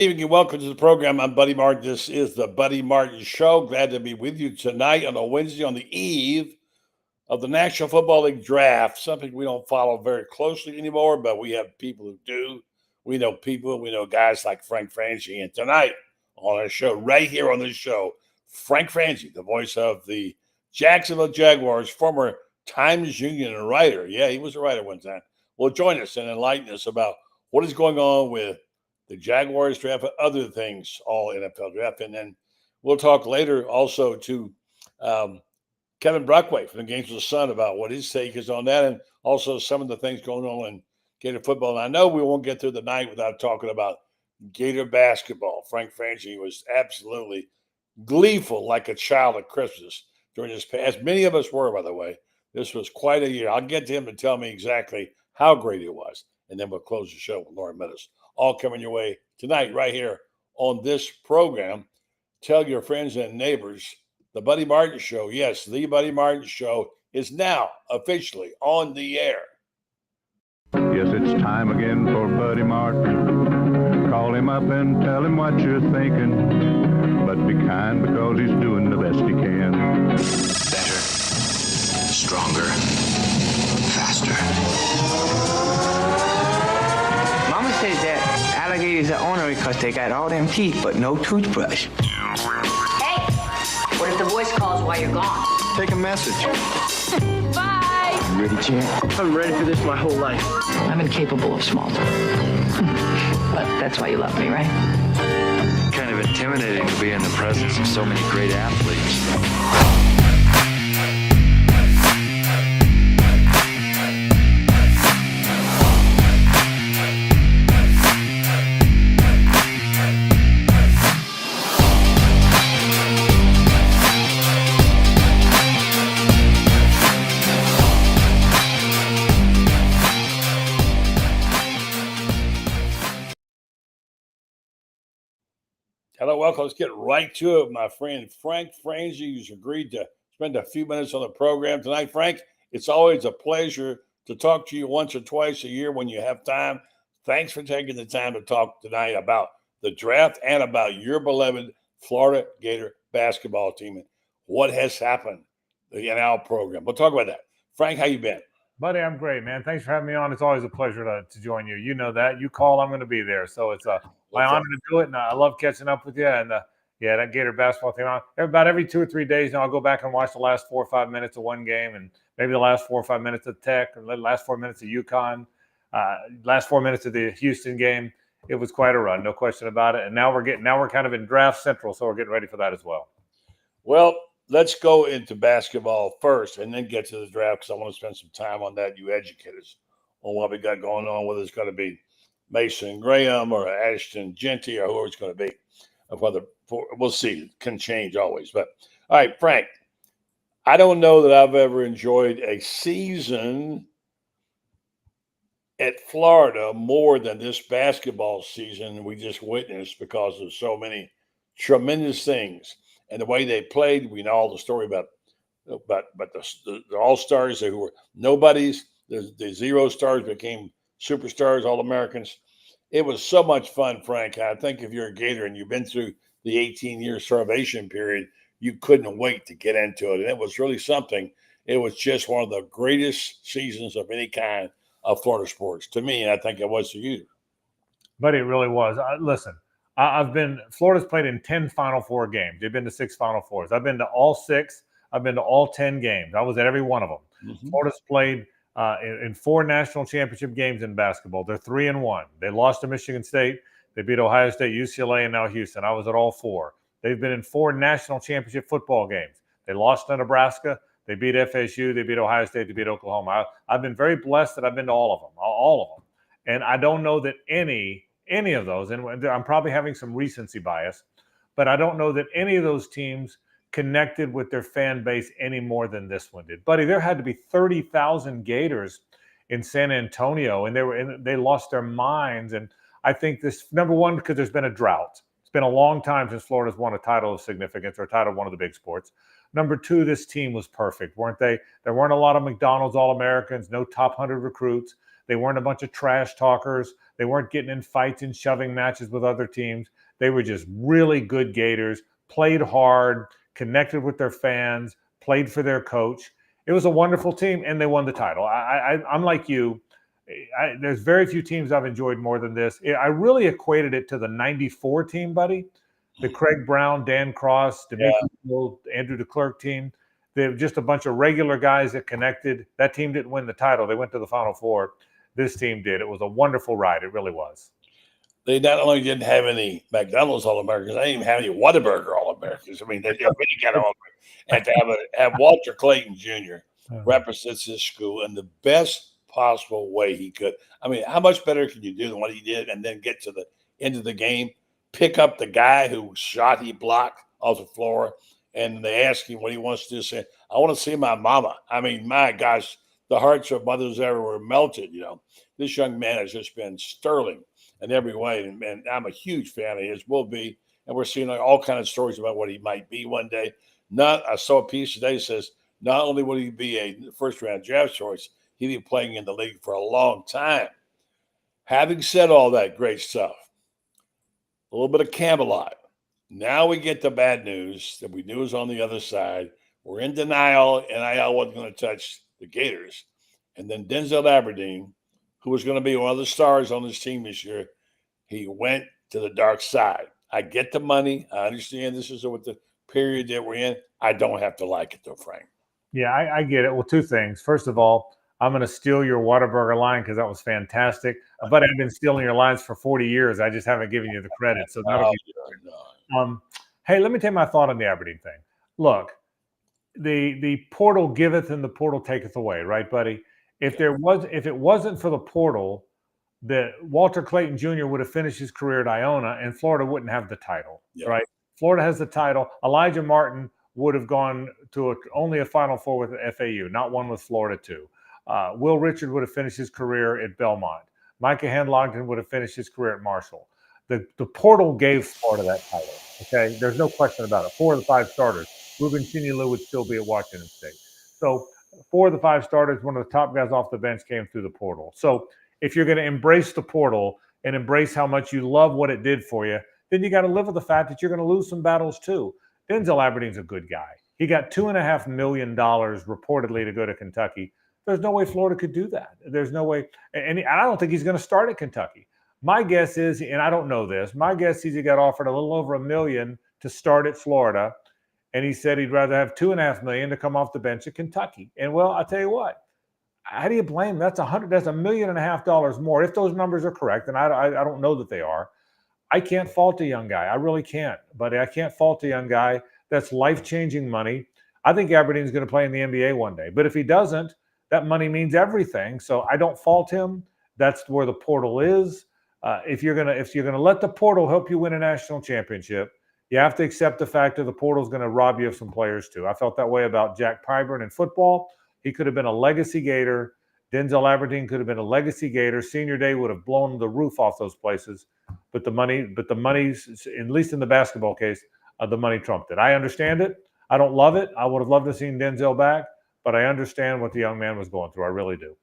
Evening and welcome to the program. I'm Buddy Martin. This is the Buddy Martin Show. Glad to be with you tonight on a Wednesday on the eve of the National Football League draft. Something we don't follow very closely anymore, but we have people who do. We know people. We know guys like Frank Frangie. And tonight on our show, right here on this show, Frank Frangie, the voice of the Jacksonville Jaguars, former Times Union writer. Yeah, he was a writer one time. Will join us and enlighten us about what is going on with the Jaguars draft, other things, all NFL draft. And then we'll talk later also to Kevin Brockway from the Gainesville Sun about what his take is on that, and also some of the things going on in Gator football. And I know we won't get through the night without talking about Gator basketball. Frank Frangie was absolutely gleeful like a child at Christmas during this past. Many of us were, by the way. This was quite a year. I'll get to him to tell me exactly how great it was. And then we'll close the show with Loren Meadows. All coming your way tonight, right here on this program. Tell your friends and neighbors the Buddy Martin Show. Yes, the Buddy Martin Show is now officially on the air. Yes, it's time again for Buddy Martin. Call him up and tell him what you're thinking. But be kind because he's doing the best he can. Better, stronger, faster. Mama says that alligators are ornery because they got all them teeth but no toothbrush. Hey, what if the voice calls while you're gone? Take a message. Bye. You ready, champ? I'm ready for this my whole life. I'm incapable of small talk. But that's why you love me, right? Kind of intimidating to be in the presence of so many great athletes. Hello, welcome. Let's get right to it. My friend Frank Frangie, who's agreed to spend a few minutes on the program tonight. Frank, it's always a pleasure to talk to you once or twice a year when you have time. Thanks for taking the time to talk tonight about the draft and about your beloved Florida Gator basketball team and what has happened, the NL program. We'll talk about that. Frank, how you been? Buddy, I'm great, man. Thanks for having me on. It's always a pleasure to join you. You know that. You call, I'm going to be there. So it's my honor to do it, and I love catching up with you. And, that Gator basketball team. About every 2 or 3 days now, I'll go back and watch the last 4 or 5 minutes of one game and maybe the last 4 or 5 minutes of Tech and the last 4 minutes of UConn, last 4 minutes of the Houston game. It was quite a run, no question about it. And now we're kind of in draft central, so we're getting ready for that as well. Well, let's go into basketball first and then get to the draft because I want to spend some time on that. You educate us on what we got going on, whether it's going to be Mason Graham or Ashton Genty or whoever it's going to be. We'll see. It can change always. But, all right, Frank, I don't know that I've ever enjoyed a season at Florida more than this basketball season we just witnessed because of so many tremendous things. And the way they played, we know all the story about the all-stars who were nobodies. The zero stars became superstars, All-Americans. It was so much fun, Frank. I think if you're a Gator and you've been through the 18-year starvation period, you couldn't wait to get into it. And it was really something. It was just one of the greatest seasons of any kind of Florida sports to me, and I think it was to you. But it really was. Listen. Florida's played in 10 Final Four games. They've been to 6 Final Fours. I've been to all 6. I've been to all 10 games. I was at every one of them. Mm-hmm. Florida's played in 4 national championship games in basketball. They're 3-1. They lost to Michigan State. They beat Ohio State, UCLA, and now Houston. I was at all 4. They've been in 4 national championship football games. They lost to Nebraska. They beat FSU. They beat Ohio State. They beat Oklahoma. I've been very blessed that I've been to all of them. And I don't know that any of those, and I'm probably having some recency bias, but I don't know that any of those teams connected with their fan base any more than this one did. Buddy, there had to be 30,000 Gators in San Antonio, and they lost their minds. And I think this, number one, because there's been a drought. It's been a long time since Florida's won a title of significance or a title of one of the big sports. Number two, this team was perfect, weren't they? There weren't a lot of McDonald's All-Americans, no top 100 recruits. They weren't a bunch of trash talkers. They weren't getting in fights and shoving matches with other teams. They were just really good Gators, played hard, connected with their fans, played for their coach. It was a wonderful team, and they won the title. I'm like you. There's very few teams I've enjoyed more than this. I really equated it to the '94 team, buddy. The Craig Brown, Dan Cross, Demetrius Hill, Andrew DeClerc team. They're just a bunch of regular guys that connected. That team didn't win the title. They went to the Final Four. This team did. It was a wonderful ride. It really was. They not only didn't have any McDonald's All-Americans, they didn't even have any Whataburger All-Americans. I mean, they really got all. And to have Walter Clayton Jr. represents this school in the best possible way he could. I mean, how much better can you do than what he did and then get to the end of the game, pick up the guy who shot, he blocked off the floor, and they ask him what he wants to do. Say, I want to see my mama. I mean, my gosh, the hearts of mothers everywhere melted, you know. This young man has just been sterling in every way, and I'm a huge fan of his, will be, and we're seeing all kinds of stories about what he might be one day. I saw a piece today that says not only will he be a first-round draft choice, he'll be playing in the league for a long time. Having said all that great stuff, a little bit of Camelot. Now we get the bad news that we knew was on the other side. We're in denial. NIL wasn't going to touch the Gators. And then Denzel Aberdeen, who was going to be one of the stars on this team this year, he went to the dark side. I get the money. I understand this is what the period that we're in. I don't have to like it, though, Frank. Yeah, I get it. Well, two things. First of all, I'm going to steal your Whataburger line because that was fantastic. But I've been stealing your lines for 40 years. I just haven't given you the credit. So that'll be hey, let me tell you my thought on the Aberdeen thing. Look, the portal giveth and the portal taketh away, right, buddy? If it wasn't for the portal, that Walter Clayton Jr. would have finished his career at Iona, and Florida wouldn't have the title, right? Florida has the title. Elijah Martin would have gone to only a Final Four with FAU, not one with Florida too. Will Richard would have finished his career at Belmont. Micah Handlogden would have finished his career at Marshall. The portal gave Florida that title, okay? There's no question about it. 4 of the 5 starters. Ruben Chinilu would still be at Washington State. So 4 of the 5 starters, one of the top guys off the bench came through the portal. So if you're going to embrace the portal and embrace how much you love what it did for you, then you got to live with the fact that you're going to lose some battles too. Denzel Aberdeen's a good guy. He got $2.5 million reportedly to go to Kentucky. There's no way Florida could do that. There's no way. And I don't think he's going to start at Kentucky. My guess is, and I don't know this, my guess is he got offered a little over $1 million to start at Florida. And he said he'd rather have $2.5 million to come off the bench at Kentucky. And well, I'll tell you what, how do you blame him? That's $1.5 million more. If those numbers are correct, and I don't know that they are, I can't fault a young guy. I really can't. But I can't fault a young guy. That's life-changing money. I think Aberdeen's going to play in the NBA one day. But if he doesn't, that money means everything. So I don't fault him. That's where the portal is. If you're gonna let the portal help you win a national championship, you have to accept the fact that the portal is going to rob you of some players too. I felt that way about Jack Pyburn in football. He could have been a legacy Gator. Denzel Aberdeen could have been a legacy Gator. Senior day would have blown the roof off those places. But the money's, at least in the basketball case, the money trumped it. I understand it. I don't love it. I would have loved to have seen Denzel back, but I understand what the young man was going through. I really do.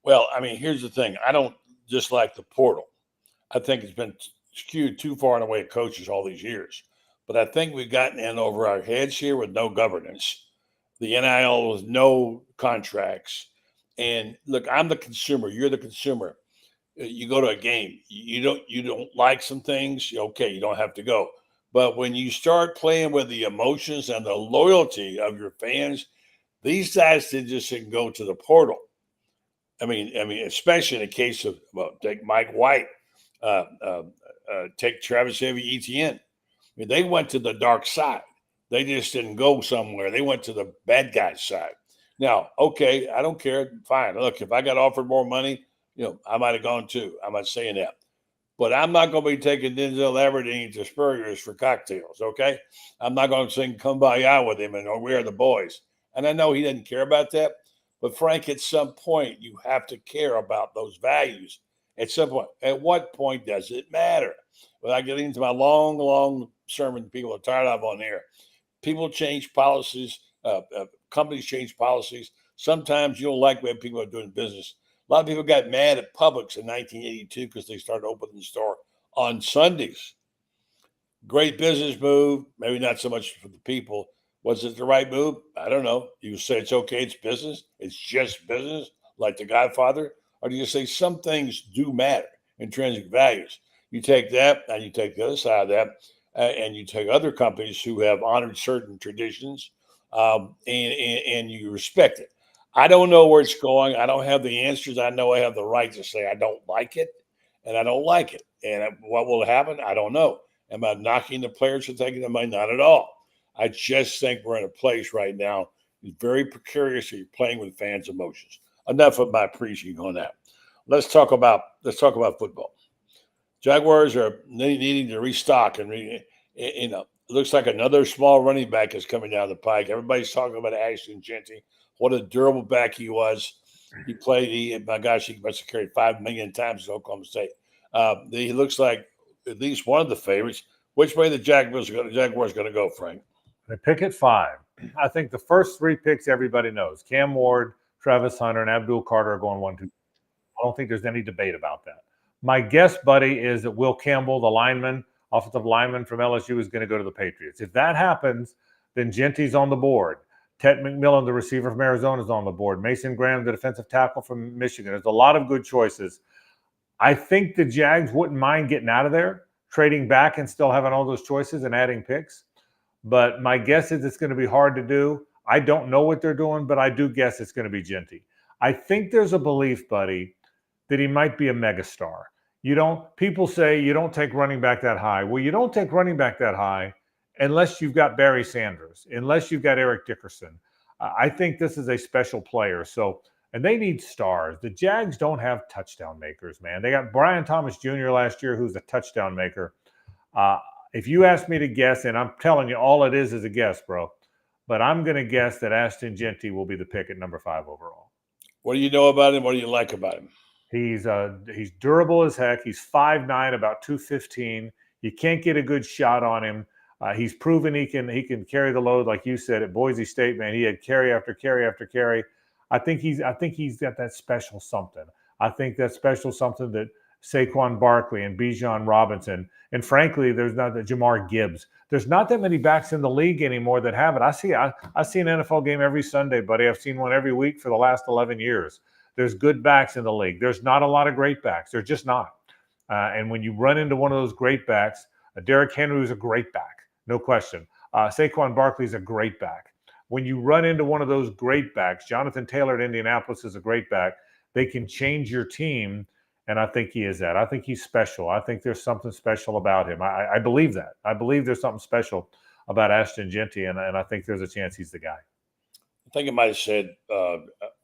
Well, I mean, here's the thing. I don't dislike the portal. I think it's been skewed too far in the way of coaches all these years. But I think we've gotten in over our heads here with no governance. The NIL with no contracts. And look, I'm the consumer. You're the consumer. You go to a game. You don't like some things. Okay, you don't have to go. But when you start playing with the emotions and the loyalty of your fans, these guys just didn't go to the portal. I mean, especially in the case of take Mike White, take Travis Etienne. I mean, they went to the dark side. They just didn't go somewhere. They went to the bad guy's side. Now, okay, I don't care. Fine. Look, if I got offered more money, I might have gone too. I'm not saying that. But I'm not going to be taking Denzel Aberdeen to Spurrier's for cocktails, okay? I'm not going to sing Kumbaya with him and we are the boys. And I know he didn't care about that. But, Frank, at some point, you have to care about those values. At some point. At what point does it matter? Without getting into my long, long sermon people are tired of on air. People change policies. Companies change policies. Sometimes you don't like the way people are doing business. A lot of people got mad at Publix in 1982 because they started opening the store on Sundays. Great business move, maybe not so much for the people. Was it the right move? I don't know. You say it's okay, it's business, it's just business, like The Godfather? Or do you say some things do matter, intrinsic values? You take that and you take the other side of that, and you take other companies who have honored certain traditions, and you respect it. I don't know where it's going. I don't have the answers. I know I have the right to say I don't like it, and I don't like it. And what will happen? I don't know. Am I knocking the players for taking the money? Not at all. I just think we're in a place right now. It's very precarious. You're playing with fans' emotions. Enough of my preaching on that. Let's talk about football. Jaguars are needing to restock, and it looks like another small running back is coming down the pike. Everybody's talking about Ashton Jeanty. What a durable back he was. He played. My gosh, he must have carried 5 million times at Oklahoma State. He looks like at least one of the favorites. Which way the Jaguars going to go, Frank? They pick at 5. I think the first 3 picks everybody knows. Cam Ward, Travis Hunter, and Abdul Carter are going 1, 2. I don't think there's any debate about that. My guess, buddy, is that Will Campbell, the offensive lineman from LSU, is going to go to the Patriots. If that happens, then Genty's on the board. Ted McMillan, the receiver from Arizona, is on the board. Mason Graham, the defensive tackle from Michigan. There's a lot of good choices. I think the Jags wouldn't mind getting out of there, trading back and still having all those choices and adding picks. But my guess is it's going to be hard to do. I don't know what they're doing, but I do guess it's going to be Jeanty. I think there's a belief, buddy, that he might be a megastar. People say you don't take running back that high. Well, you don't take running back that high unless you've got Barry Sanders, unless you've got Eric Dickerson. I think this is a special player. And they need stars. The Jags don't have touchdown makers, man. They got Brian Thomas Jr. last year, who's a touchdown maker. If you ask me to guess, and I'm telling you, all it is a guess, bro. But I'm going to guess that Ashton Jeanty will be the pick at number 5 overall. What do you know about him? What do you like about him? He's durable as heck. He's 5'9", about 215. You can't get a good shot on him. He's proven he can carry the load, like you said at Boise State. Man, he had carry after carry after carry. I think he's got that special something. I think that special something that Saquon Barkley and Bijan Robinson, and frankly, there's not the Jamar Gibbs. There's not that many backs in the league anymore that have it. I see an NFL game every Sunday, buddy. I've seen one every week for the last 11 years. There's good backs in the league. There's not a lot of great backs. There's just not. And when you run into one of those great backs, Derrick Henry is a great back, no question. Saquon Barkley is a great back. When you run into one of those great backs, Jonathan Taylor at Indianapolis is a great back. They can change your team, and I think he is that. I think he's special. I think there's something special about him. I believe that. I believe there's something special about Ashton Jeanty, and I think there's a chance he's the guy. I think I might have said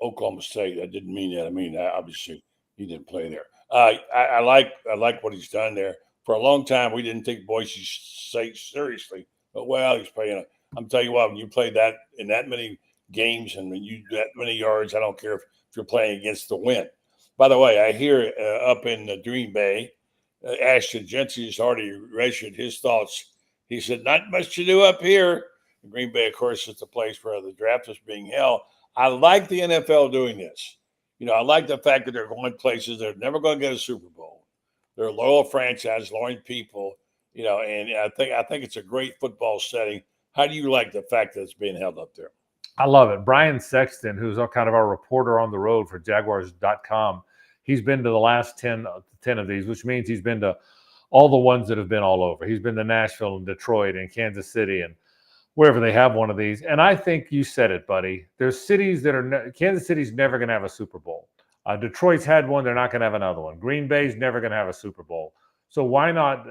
Oklahoma State. I didn't mean that. I mean, obviously, he didn't play there. I like what he's done there. For a long time, we didn't take Boise State seriously. But, well, he's playing I'm telling you what, when you play that in that many games and when you do that many yards, I don't care if you're playing against the wind. By the way, I hear up in Green Bay, Ashton Jeanty has already registered his thoughts. He said, not much to do up here. Green Bay, of course, is the place where the draft is being held. I like the NFL doing this. I like the fact that they're going places. They're never going to get a Super Bowl. They're a loyal franchise, loyal people, and I think it's a great football setting. How do you like the fact that it's being held up there? I love it. Brian Sexton, who's kind of our reporter on the road for Jaguars.com, he's been to the last 10 of these, which means he's been to all the ones that have been all over. He's been to Nashville and Detroit and Kansas City and wherever they have one of these. And I think you said it, buddy. There's cities that Kansas City's never going to have a Super Bowl. Detroit's had one. They're not going to have another one. Green Bay's never going to have a Super Bowl. So why not?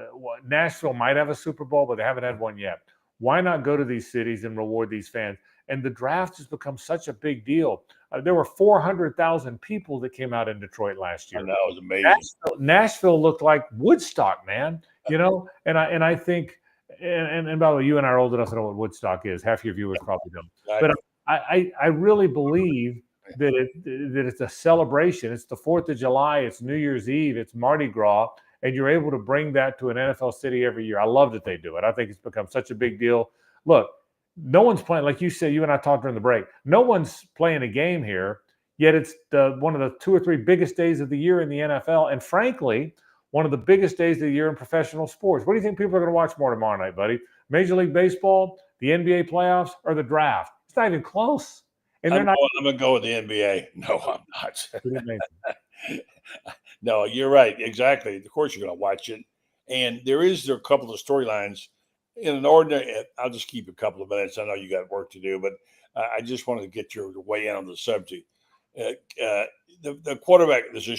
Nashville might have a Super Bowl, but they haven't had one yet. Why not go to these cities and reward these fans? And the draft has become such a big deal. There were 400,000 people that came out in Detroit last year. I know, it was amazing. Nashville looked like Woodstock, man. And I think, and by the way, you and I are old enough to know what Woodstock is. Half your viewers probably don't. But I really believe that it's a celebration. It's the 4th of July. It's New Year's Eve. It's Mardi Gras. And you're able to bring that to an NFL city every year. I love that they do it. I think it's become such a big deal. Look, no one's playing, like you said, you and I talked during the break, no one's playing a game here. Yet it's one of the 2 or 3 biggest days of the year in the NFL, and frankly, one of the biggest days of the year in professional sports. What do you think people are going to watch more tomorrow night, buddy? Major League Baseball, the NBA playoffs, or the draft? It's not even close. And I'm going to go with the NBA. No, I'm not. No, you're right. Exactly. Of course, you're going to watch it. And there are a couple of storylines in an ordinary. I'll just keep a couple of minutes. I know you got work to do, but I just wanted to get your weigh in on the subject. The quarterback, there's a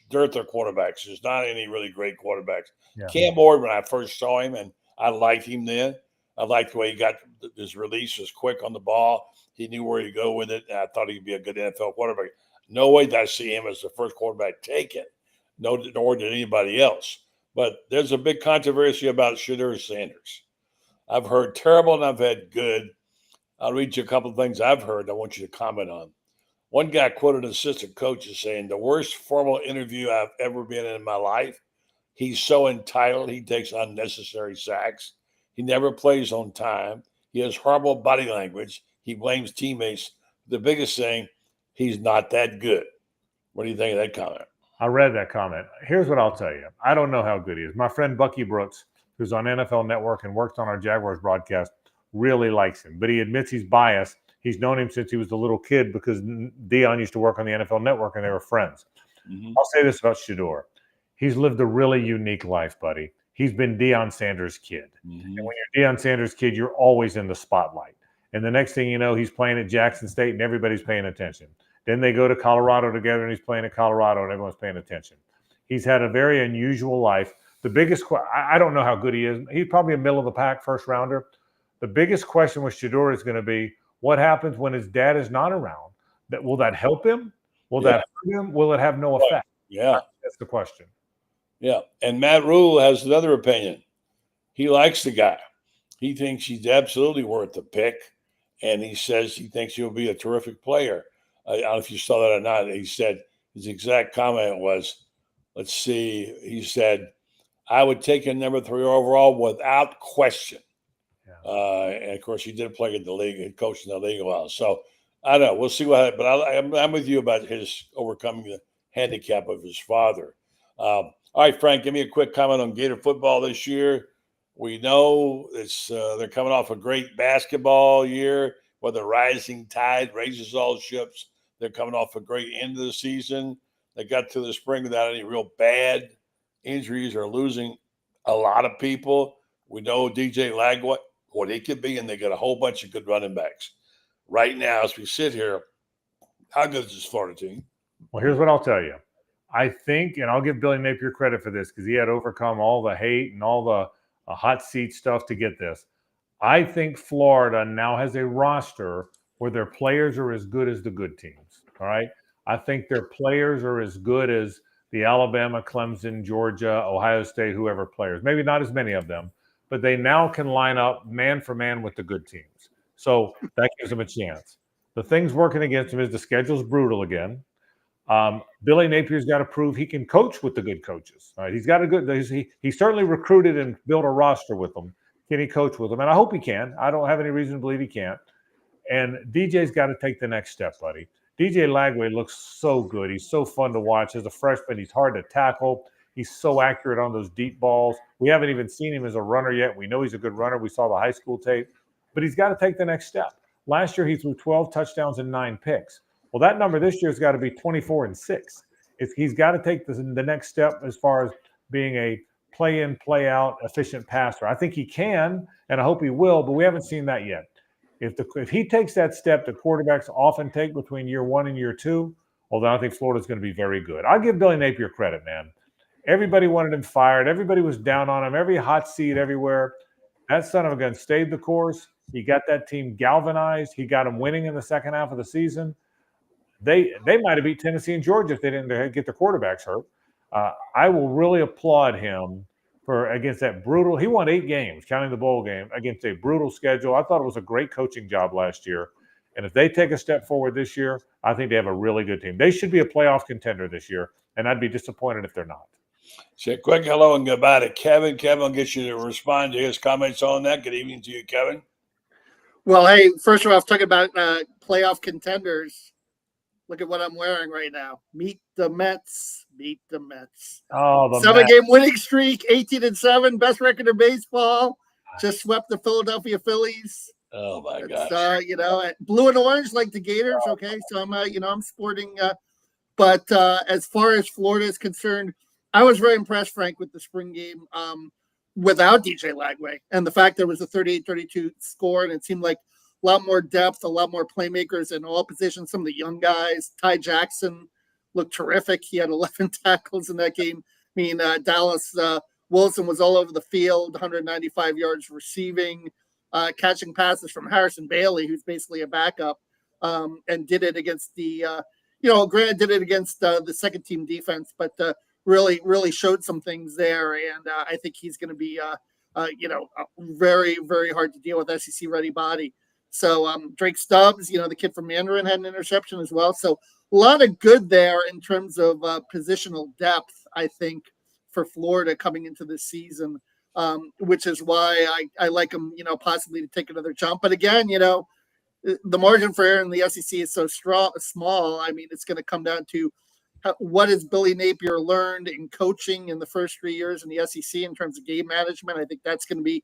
dearth of quarterbacks. There's not any really great quarterbacks. Yeah. Cam Ward, when I first saw him, and I liked him then. I liked the way he got his release was quick on the ball. He knew where to go with it. And I thought he'd be a good NFL quarterback. No way did I see him as the first quarterback taken. No, nor did anybody else. But there's a big controversy about Shedeur Sanders. I've heard terrible and I've had good. I'll read you a couple of things I've heard I want you to comment on. One guy quoted an assistant coach as saying, the worst formal interview I've ever been in my life. He's so entitled. He takes unnecessary sacks. He never plays on time. He has horrible body language. He blames teammates. The biggest thing, he's not that good. What do you think of that comment? I read that comment. Here's what I'll tell you. I don't know how good he is. My friend Bucky Brooks, who's on NFL Network and works on our Jaguars broadcast, really likes him. But he admits he's biased. He's known him since he was a little kid because Deion used to work on the NFL Network and they were friends. Mm-hmm. I'll say this about Shedeur. He's lived a really unique life, buddy. He's been Deion Sanders' kid. Mm-hmm. And when you're Deion Sanders' kid, you're always in the spotlight. And the next thing you know, he's playing at Jackson State and everybody's paying attention. Then they go to Colorado together and he's playing at Colorado and everyone's paying attention. He's had a very unusual life. The biggest I don't know how good he is. He's probably a middle of the pack first rounder. The biggest question with Shedeur is going to be, what happens when his dad is not around? Will that help him? Will that hurt him? Will it have no effect? Yeah. That's the question. Yeah. And Matt Rule has another opinion. He likes the guy. He thinks he's absolutely worth the pick. And he says he thinks he'll be a terrific player. I don't know if you saw that or not. He said his exact comment was, let's see, he said, I would take him number 3 overall without question. Yeah. And of course, he did play in the league and coached in the league a while. So I don't know. We'll see what happens. But I'm with you about his overcoming the handicap of his father. All right, Frank, give me a quick comment on Gator football this year. We know they're coming off a great basketball year where the rising tide raises all ships. They're coming off a great end of the season. They got to the spring without any real bad injuries or losing a lot of people. We know DJ Lagway, what he could be, and they got a whole bunch of good running backs. Right now, as we sit here, how good is this Florida team? Well, here's what I'll tell you. I think, and I'll give Billy Napier credit for this because he had overcome all the hate and all the hot seat stuff to get this. I think Florida now has a roster where their players are as good as the good teams. All right. I think their players are as good as the Alabama, Clemson, Georgia, Ohio State, whoever players. Maybe not as many of them, but they now can line up man for man with the good teams. So that gives them a chance. The things working against them is the schedule's brutal again. Billy Napier's got to prove he can coach with the good coaches. All right, he's got a good. He certainly recruited and built a roster with them. Can he coach with them? And I hope he can. I don't have any reason to believe he can't. And DJ's got to take the next step, buddy. DJ Lagway looks so good. He's so fun to watch as a freshman. He's hard to tackle. He's so accurate on those deep balls. We haven't even seen him as a runner yet. We know he's a good runner. We saw the high school tape, but he's got to take the next step. Last year, he threw 12 touchdowns and 9 picks. Well, that number this year has got to be 24 and 6. He's got to take the next step as far as being a play-in, play-out, efficient passer. I think he can, and I hope he will, but we haven't seen that yet. If he takes that step that quarterbacks often take between year 1 and year 2, well, then I think Florida's going to be very good. I'll give Billy Napier credit, man. Everybody wanted him fired. Everybody was down on him. Every hot seat everywhere. That son of a gun stayed the course. He got that team galvanized. He got them winning in the second half of the season. They might have beat Tennessee and Georgia if they didn't get their quarterbacks hurt. I will really applaud him for against that brutal. He won 8 games, counting the bowl game, against a brutal schedule. I thought it was a great coaching job last year. And if they take a step forward this year, I think they have a really good team. They should be a playoff contender this year, and I'd be disappointed if they're not. Say a quick hello and goodbye to Kevin. Kevin will get you to respond to his comments on that. Good evening to you, Kevin. Well, hey, first of all, talking about playoff contenders, Look at what I'm wearing right now. Meet the Mets. Meet the Mets. Oh, the 7-game winning streak, 18-7, best record in baseball. Just swept the Philadelphia Phillies. Oh my gosh. Blue and orange like the Gators. Okay, so I'm sporting. But as far as Florida is concerned, I was very impressed, Frank, with the spring game without DJ Lagway and the fact there was a 38-32 score, and it seemed like a lot more depth, a lot more playmakers in all positions. Some of the young guys, Ty Jackson looked terrific. He had 11 tackles in that game. I mean, Dallas Wilson was all over the field, 195 yards receiving, catching passes from Harrison Bailey, who's basically a backup, and did it against Grant did it against the second team defense, but really, really showed some things there. And I think he's going to be, very, very hard to deal with, SEC ready body. So Drake Stubbs, the kid from Mandarin, had an interception as well. So a lot of good there in terms of positional depth, I think, for Florida coming into this season, which is why I like them, possibly to take another jump. But again, the margin for error in the SEC is so small. I mean, it's going to come down to what has Billy Napier learned in coaching in the first 3 years in the SEC in terms of game management. I think that's going to be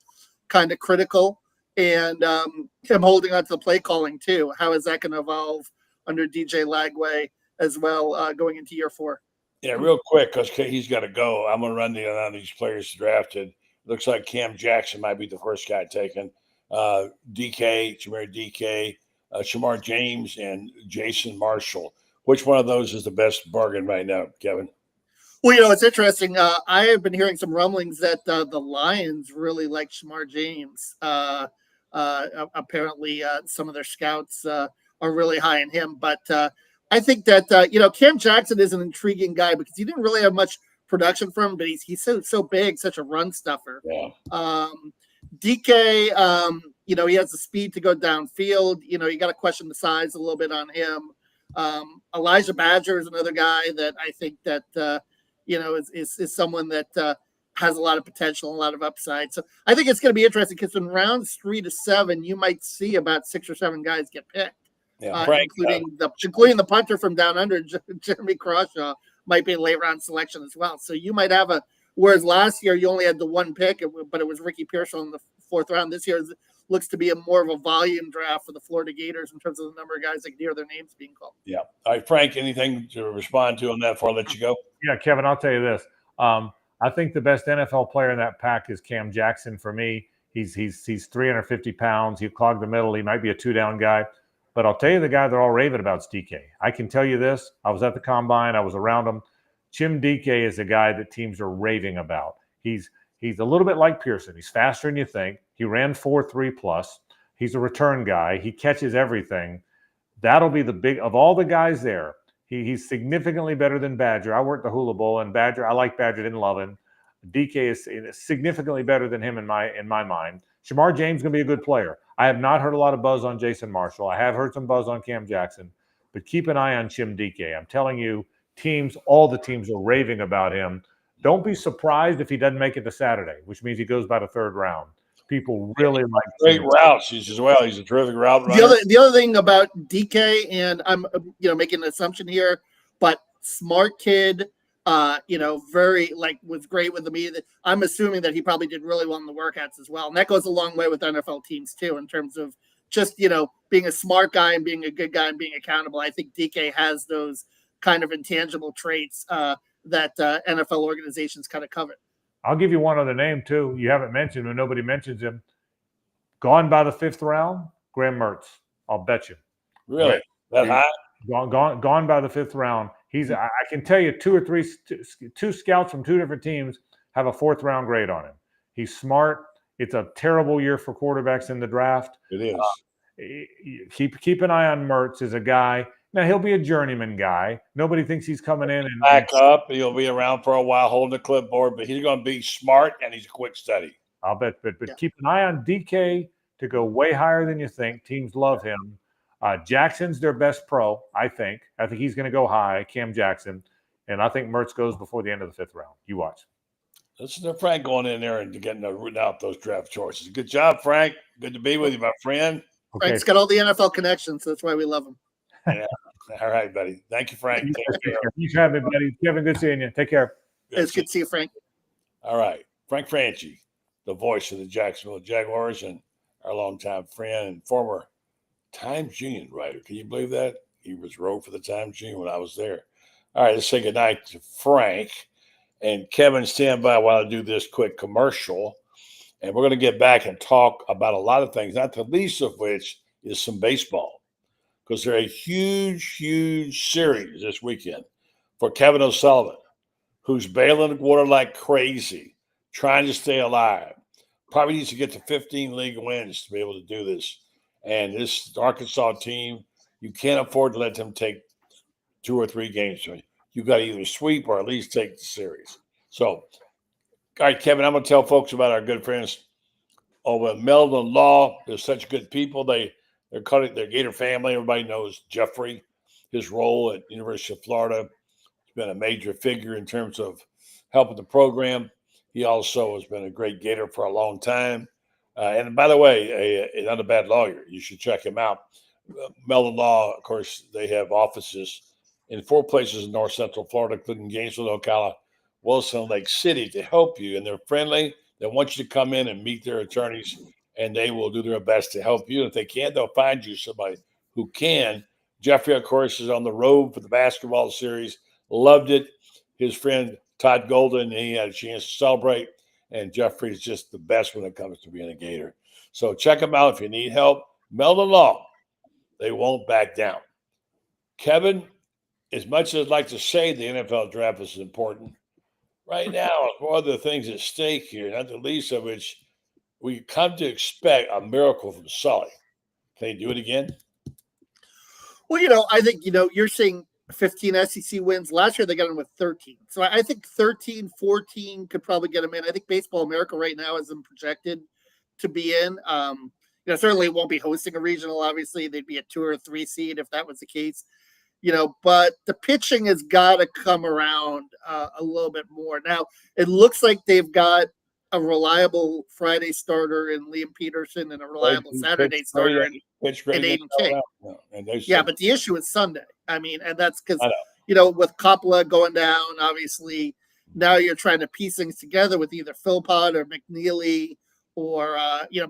kind of critical. And him holding on to the play calling too. How is that going to evolve under DJ Lagway as well going into year 4? Yeah, real quick, because he's got to go. I'm going to run on these players drafted. Looks like Cam Jackson might be the first guy taken. DK, Shamar James, and Jason Marshall. Which one of those is the best bargain right now, Kevin? Well, it's interesting. I have been hearing some rumblings that the Lions really like Shamar James. Apparently, some of their scouts are really high on him. But I think that, Cam Jackson is an intriguing guy because he didn't really have much production from him, but he's so big, such a run stuffer. Yeah. DK, he has the speed to go downfield. You got to question the size a little bit on him. Elijah Badger is another guy that I think that, is someone that has a lot of potential, a lot of upside. So I think it's going to be interesting because in rounds 3 to 7, you might see about 6 or 7 guys get picked, including the punter from down under, Jeremy Crawshaw, might be a late round selection as well. So you might have whereas last year you only had the one pick, but it was Ricky Pearsall in the 4th round. This year looks to be more of a volume draft for the Florida Gators in terms of the number of guys that can hear their names being called. Yeah. All right, Frank, anything to respond to on that before I let you go? Yeah, Kevin, I'll tell you this. I think the best NFL player in that pack is Cam Jackson for me. He's 350 pounds. He'll clog the middle. He might be a 2-down guy. But I'll tell you the guy they're all raving about is DK. I can tell you this. I was at the Combine. I was around him. Jim DK is a guy that teams are raving about. He's a little bit like Pearson. He's faster than you think. He ran 4.3 plus. He's a return guy. He catches everything. That'll be the big – of all the guys there, he's significantly better than Badger. I worked the Hula Bowl, and Badger – I like Badger, didn't love him. DK is significantly better than him in my mind. Shamar James is going to be a good player. I have not heard a lot of buzz on Jason Marshall. I have heard some buzz on Cam Jackson. But keep an eye on Jim DK. I'm telling you, all the teams are raving about him. Don't be surprised if he doesn't make it to Saturday, which means he goes by the 3rd round. People really like great routes as well. He's a terrific route runner. The other thing about DK, and I'm making an assumption here, but smart kid, very was great with the media. I'm assuming that he probably did really well in the workouts as well, and that goes a long way with NFL teams too in terms of just being a smart guy and being a good guy and being accountable. I think DK has those kind of intangible traits that NFL organizations kind of covet. I'll give you one other name, too. You haven't mentioned him. Nobody mentions him. Gone by the 5th round, Graham Mertz. I'll bet you. Really? That high? Gone by the 5th round. I can tell you 2 or 3 scouts from 2 different teams have a 4th round grade on him. He's smart. It's a terrible year for quarterbacks in the draft. It is. Keep an eye on Mertz as a guy. Now, he'll be a journeyman guy. Nobody thinks he's coming in and back up. He'll be around for a while holding the clipboard, but he's going to be smart and he's a quick study. I'll bet. But keep an eye on DK to go way higher than you think. Teams love him. Jackson's their best pro, I think. I think he's going to go high, Cam Jackson. And I think Mertz goes before the end of the 5th round. You watch. Listen to Frank going in there and rooting out those draft choices. Good job, Frank. Good to be with you, my friend. Okay. Frank's got all the NFL connections. That's why we love him. Yeah. All right, buddy. Thank you, Frank. Take care. Thanks for having me, buddy. Kevin, good seeing you. Take care. It's good to see you, Frank. All right. Frank Frangie, the voice of the Jacksonville Jaguars and our longtime friend and former Times Union writer. Can you believe that? He wrote for the Times Union when I was there. All right, let's say goodnight to Frank. And Kevin, stand by while I do this quick commercial. And we're going to get back and talk about a lot of things, not the least of which is some baseball. Because they're a huge, huge series this weekend for Kevin O'Sullivan, who's bailing water like crazy, trying to stay alive. Probably needs to get to 15 league wins to be able to do this. And this Arkansas team, you can't afford to let them take 2 or 3 games. You got to either sweep or at least take the series. So, all right, Kevin, I'm going to tell folks about our good friends over at Meldon Law. They're such good people. They're Gator family. Everybody knows Jeffrey, his role at University of Florida. He's been a major figure in terms of helping the program. He also has been a great Gator for a long time. And by the way, not a bad lawyer. You should check him out. Meldon Law, of course, they have offices in 4 places in north central Florida, including Gainesville, Ocala, Wilson, Lake City, to help you. And they're friendly. They want you to come in and meet their attorneys, and they will do their best to help you. And if they can't, they'll find you somebody who can. Jeffrey, of course, is on the road for the basketball series. Loved it. His friend Todd Golden, he had a chance to celebrate. And Jeffrey is just the best when it comes to being a Gator. So check him out if you need help. Meldon Law, they won't back down. Kevin, as much as I'd like to say the NFL draft is important, right now, one of the things at stake here, not the least of which we come to expect a miracle from Sully. Can he do it again? Well, I think, you're saying 15 SEC wins. Last year, they got him with 13. So I think 13, 14 could probably get him in. I think Baseball America right now is projected to be in. Certainly won't be hosting a regional. Obviously, they'd be a 2 or 3 seed if that was the case. But the pitching has got to come around a little bit more. Now, it looks like they've got a reliable Friday starter in Liam Peterson and a reliable Saturday starter in Aiden King. Yeah, but the issue is Sunday. And that's because, with Coppola going down, obviously, now you're trying to piece things together with either Philpott or McNeely or,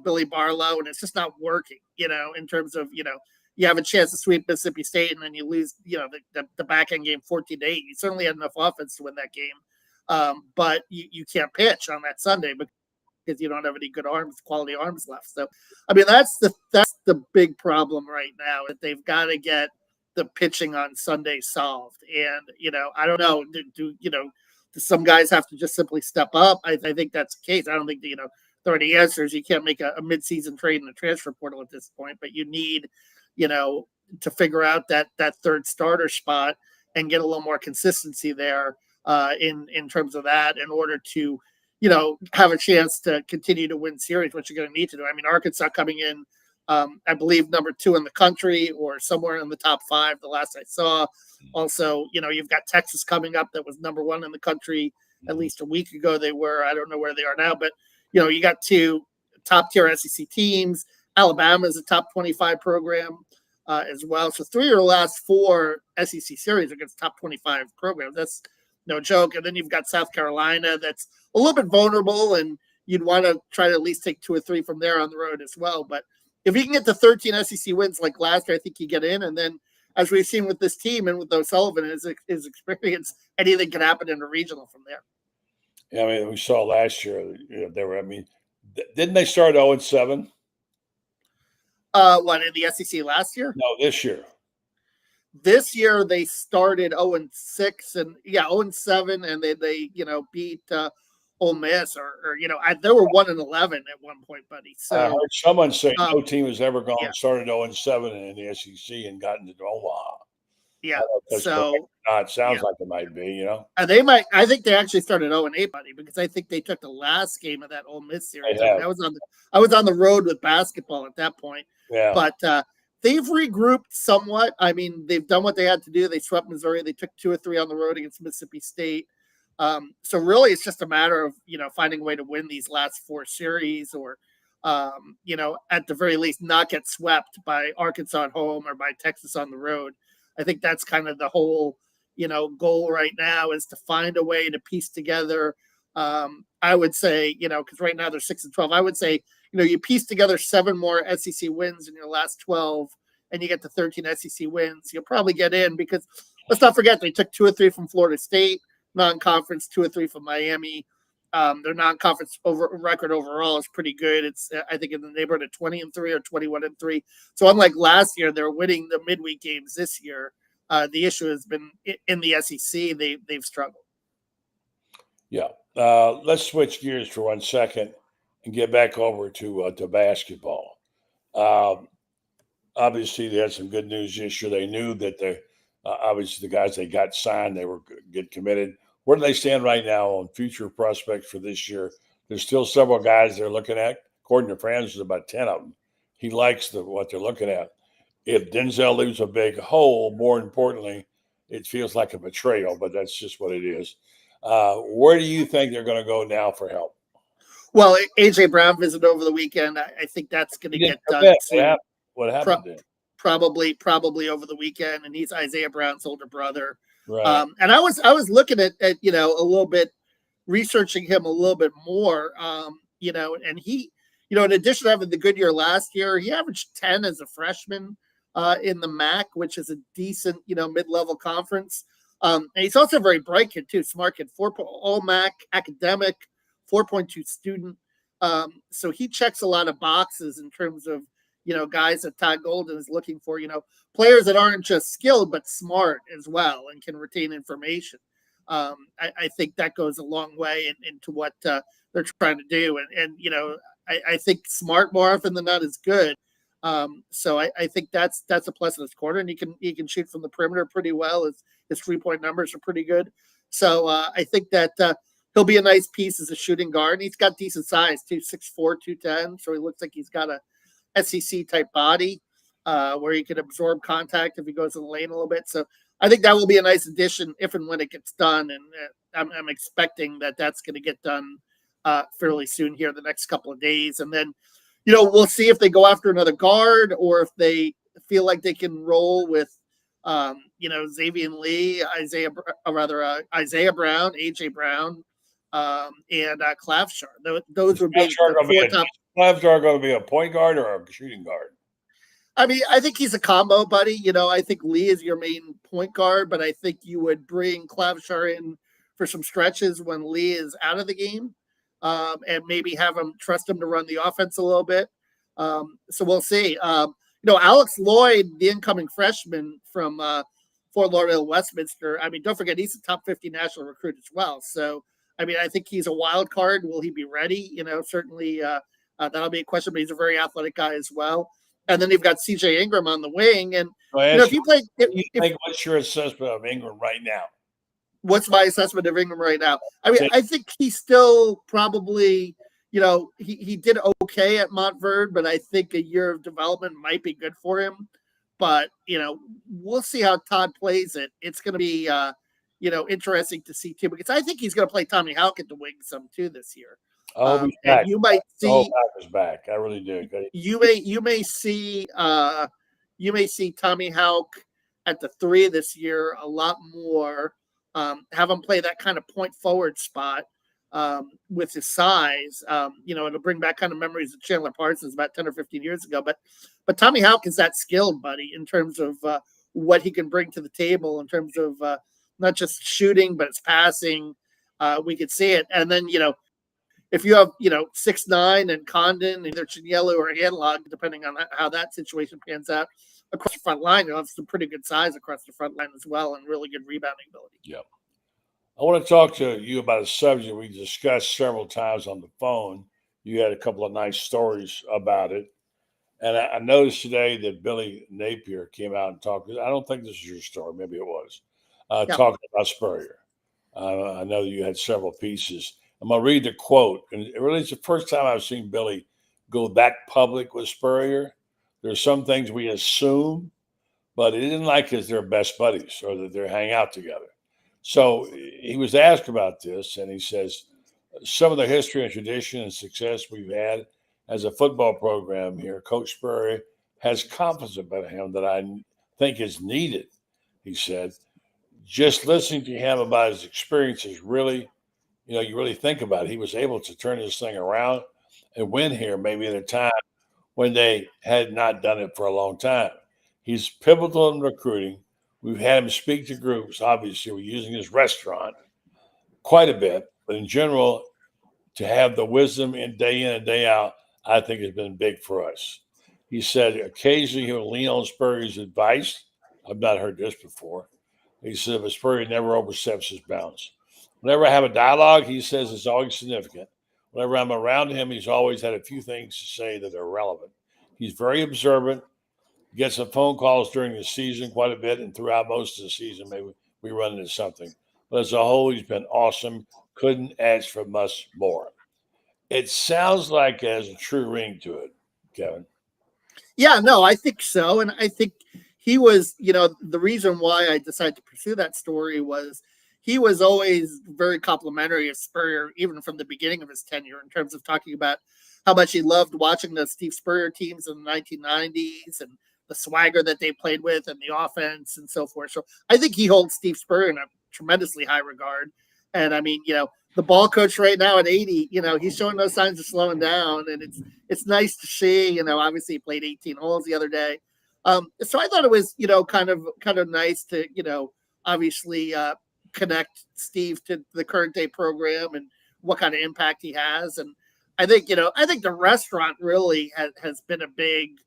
Billy Barlow, and it's just not working, in terms of, you have a chance to sweep Mississippi State and then you lose, the back end game 14-8. You certainly had enough offense to win that game. But you can't pitch on that Sunday because you don't have any good quality arms left. So, that's the big problem right now, that they've got to get the pitching on Sunday solved. And, I don't know, do some guys have to just simply step up? I think that's the case. I don't think, there are any answers. You can't make a midseason trade in the transfer portal at this point, but you need, to figure out that third starter spot and get a little more consistency there in terms of that in order to, have a chance to continue to win series, what you're going to need to do. Arkansas coming in, I believe, number 2 in the country or somewhere in the top 5, the last I saw. Also, you've got Texas coming up that was number 1 in the country at least a week ago. They were, I don't know where they are now, but, you got 2 top-tier SEC teams. Alabama is a top 25 program as well. So 3 of the last 4 SEC series against top 25 programs. That's no joke. And then you've got South Carolina that's a little bit vulnerable, and you'd want to try to at least take 2 or 3 from there on the road as well. But if you can get to 13 SEC wins like last year, I think you get in. And then, as we've seen with this team and with O'Sullivan and his experience, anything can happen in a regional from there. Yeah, we saw last year, they were, didn't they start 0-7? What, in the SEC last year? No, this year. This year they started 0-6 and 0-7, and they beat Ole Miss or they were 1-11 at one point, buddy. So I heard someone say no team has ever started 0-7 in the SEC and gotten to Omaha. Yeah, so it sounds like it might be, And they might. I think they actually started 0-8, buddy, because I think they took the last game of that Ole Miss series. I was on the road with basketball at that point. Yeah, but they've regrouped somewhat. They've done what they had to do. They swept Missouri. They took 2 or 3 on the road against Mississippi State. So really, it's just a matter of finding a way to win these last 4 series, or at the very least, not get swept by Arkansas at home or by Texas on the road. I think that's kind of the whole, goal right now is to find a way to piece together. I would say, because right now they're 6-12. I would say, you piece together 7 more SEC wins in your last 12, and you get to 13 SEC wins. You'll probably get in because let's not forget they took 2 or 3 from Florida State, non-conference, 2 or 3 from Miami. Their non-conference record overall is pretty good. It's I think in the neighborhood of 20-3 or 21-3. So unlike last year, they're winning the midweek games this year. The issue has been in the SEC. They've struggled. Yeah. Let's switch gears for 1 second and get back over to basketball. Obviously, they had some good news this year. They knew that obviously the guys they got signed, they were get committed. Where do they stand right now on future prospects for this year? There's still several guys they're looking at. According to Franz, there's about 10 of them. He likes what they're looking at. If Denzel leaves a big hole, more importantly, it feels like a betrayal, but that's just what it is. Where do you think they're going to go now for help? Well, A.J. Brown visited over the weekend. I think that's going to get done soon. What happened then? Probably over the weekend, and he's Isaiah Brown's older brother. Right. And I was looking at a little bit, researching him a little bit more. And he, in addition to having the good year last year, he averaged 10 as a freshman in the MAC, which is a decent, mid-level conference. And he's also a very bright kid too, smart kid, all MAC academic, 4.2 student. So he checks a lot of boxes in terms of, guys that Todd Golden is looking for, players that aren't just skilled, but smart as well and can retain information. I think that goes a long way into what they're trying to do. And I think smart more often than not is good. So I think that's a plus in his corner, and he can shoot from the perimeter pretty well. His 3-point numbers are pretty good. So I think that he'll be a nice piece as a shooting guard. And he's got decent size too, 6'4", 210. So he looks like he's got a SEC type body where he can absorb contact if he goes in the lane a little bit. So I think that will be a nice addition if and when it gets done. And I'm expecting that that's going to get done fairly soon here the next couple of days. And then, we'll see if they go after another guard or if they feel like they can roll with, Xavier Lee, Isaiah Brown, AJ Brown, and Clavshar. Those would be the 4 top. Clavshar going to be a point guard or a shooting guard? I mean, I think he's a combo, buddy. I think Lee is your main point guard, but I think you would bring Clavshar in for some stretches when Lee is out of the game, and maybe trust him to run the offense a little bit. So we'll see. Alex Lloyd, the incoming freshman from Fort Lauderdale, Westminster. I mean, don't forget he's a top 50 national recruit as well. So I mean, I think he's a wild card. Will he be ready? Certainly that'll be a question. But he's a very athletic guy as well. And then you've got C.J. Ingram on the wing. And if you play, what's your assessment of Ingram right now? What's my assessment of Ingram right now? I mean, I think he's still probably, he did okay at Montverde, but I think a year of development might be good for him. But, we'll see how Todd plays it. It's going to be, interesting to see too, because I think he's going to play Tommy Houck at the wing some too this year. And you might see is back. I really do. You may see Tommy Houck at the 3 this year a lot more. Have him play that kind of point forward spot with his size. It'll bring back kind of memories of Chandler Parsons about 10 or 15 years ago. But Tommy Houck is that skilled, buddy, in terms of what he can bring to the table in terms of not just shooting, but it's passing. We could see it. And then, if you have, 6'9" and Condon, either Chinyelu or Handlog, depending on how that situation pans out, across the front line, you'll have some pretty good size across the front line as well and really good rebounding ability. Yeah. I want to talk to you about a subject we discussed several times on the phone. You had a couple of nice stories about it. And I noticed today that Billy Napier came out and talked. I don't think this is your story. Maybe it was. Talking about Spurrier. I know that you had several pieces. I'm going to read the quote. And it really is the first time I've seen Billy go that public with Spurrier. There's some things we assume, but it isn't like they're best buddies or that they hang out together. So he was asked about this, and he says, some of the history and tradition and success we've had as a football program here, Coach Spurrier has confidence about him that I think is needed. he said. Just listening to him about his experiences really, you really think about it. He was able to turn this thing around and win here maybe at a time when they had not done it for a long time. He's pivotal in recruiting. We've had him speak to groups. Obviously, we're using his restaurant quite a bit, but in general, to have the wisdom in and day out, I think has been big for us. He said occasionally he'll lean on Spurrier's advice. I've not heard this before. He said, but Spurrier never oversteps his bounds. Whenever I have a dialogue, he says it's always significant. Whenever I'm around him, he's always had a few things to say that are relevant. He's very observant, gets some phone calls during the season quite a bit, and throughout most of the season, maybe we run into something. But as a whole, he's been awesome. Couldn't ask for much more. It sounds like it has a true ring to it, Kevin. Yeah, no, I think so. And I think he was, the reason why I decided to pursue that story was he was always very complimentary of Spurrier, even from the beginning of his tenure, in terms of talking about how much he loved watching the Steve Spurrier teams in the 1990s and the swagger that they played with and the offense and so forth. So I think he holds Steve Spurrier in a tremendously high regard. And I mean, the ball coach right now at 80, he's showing no signs of slowing down, and it's nice to see. Obviously he played 18 holes the other day, so I thought it was kind of nice to obviously connect Steve to the current day program and what kind of impact he has. And I think the restaurant really has been a big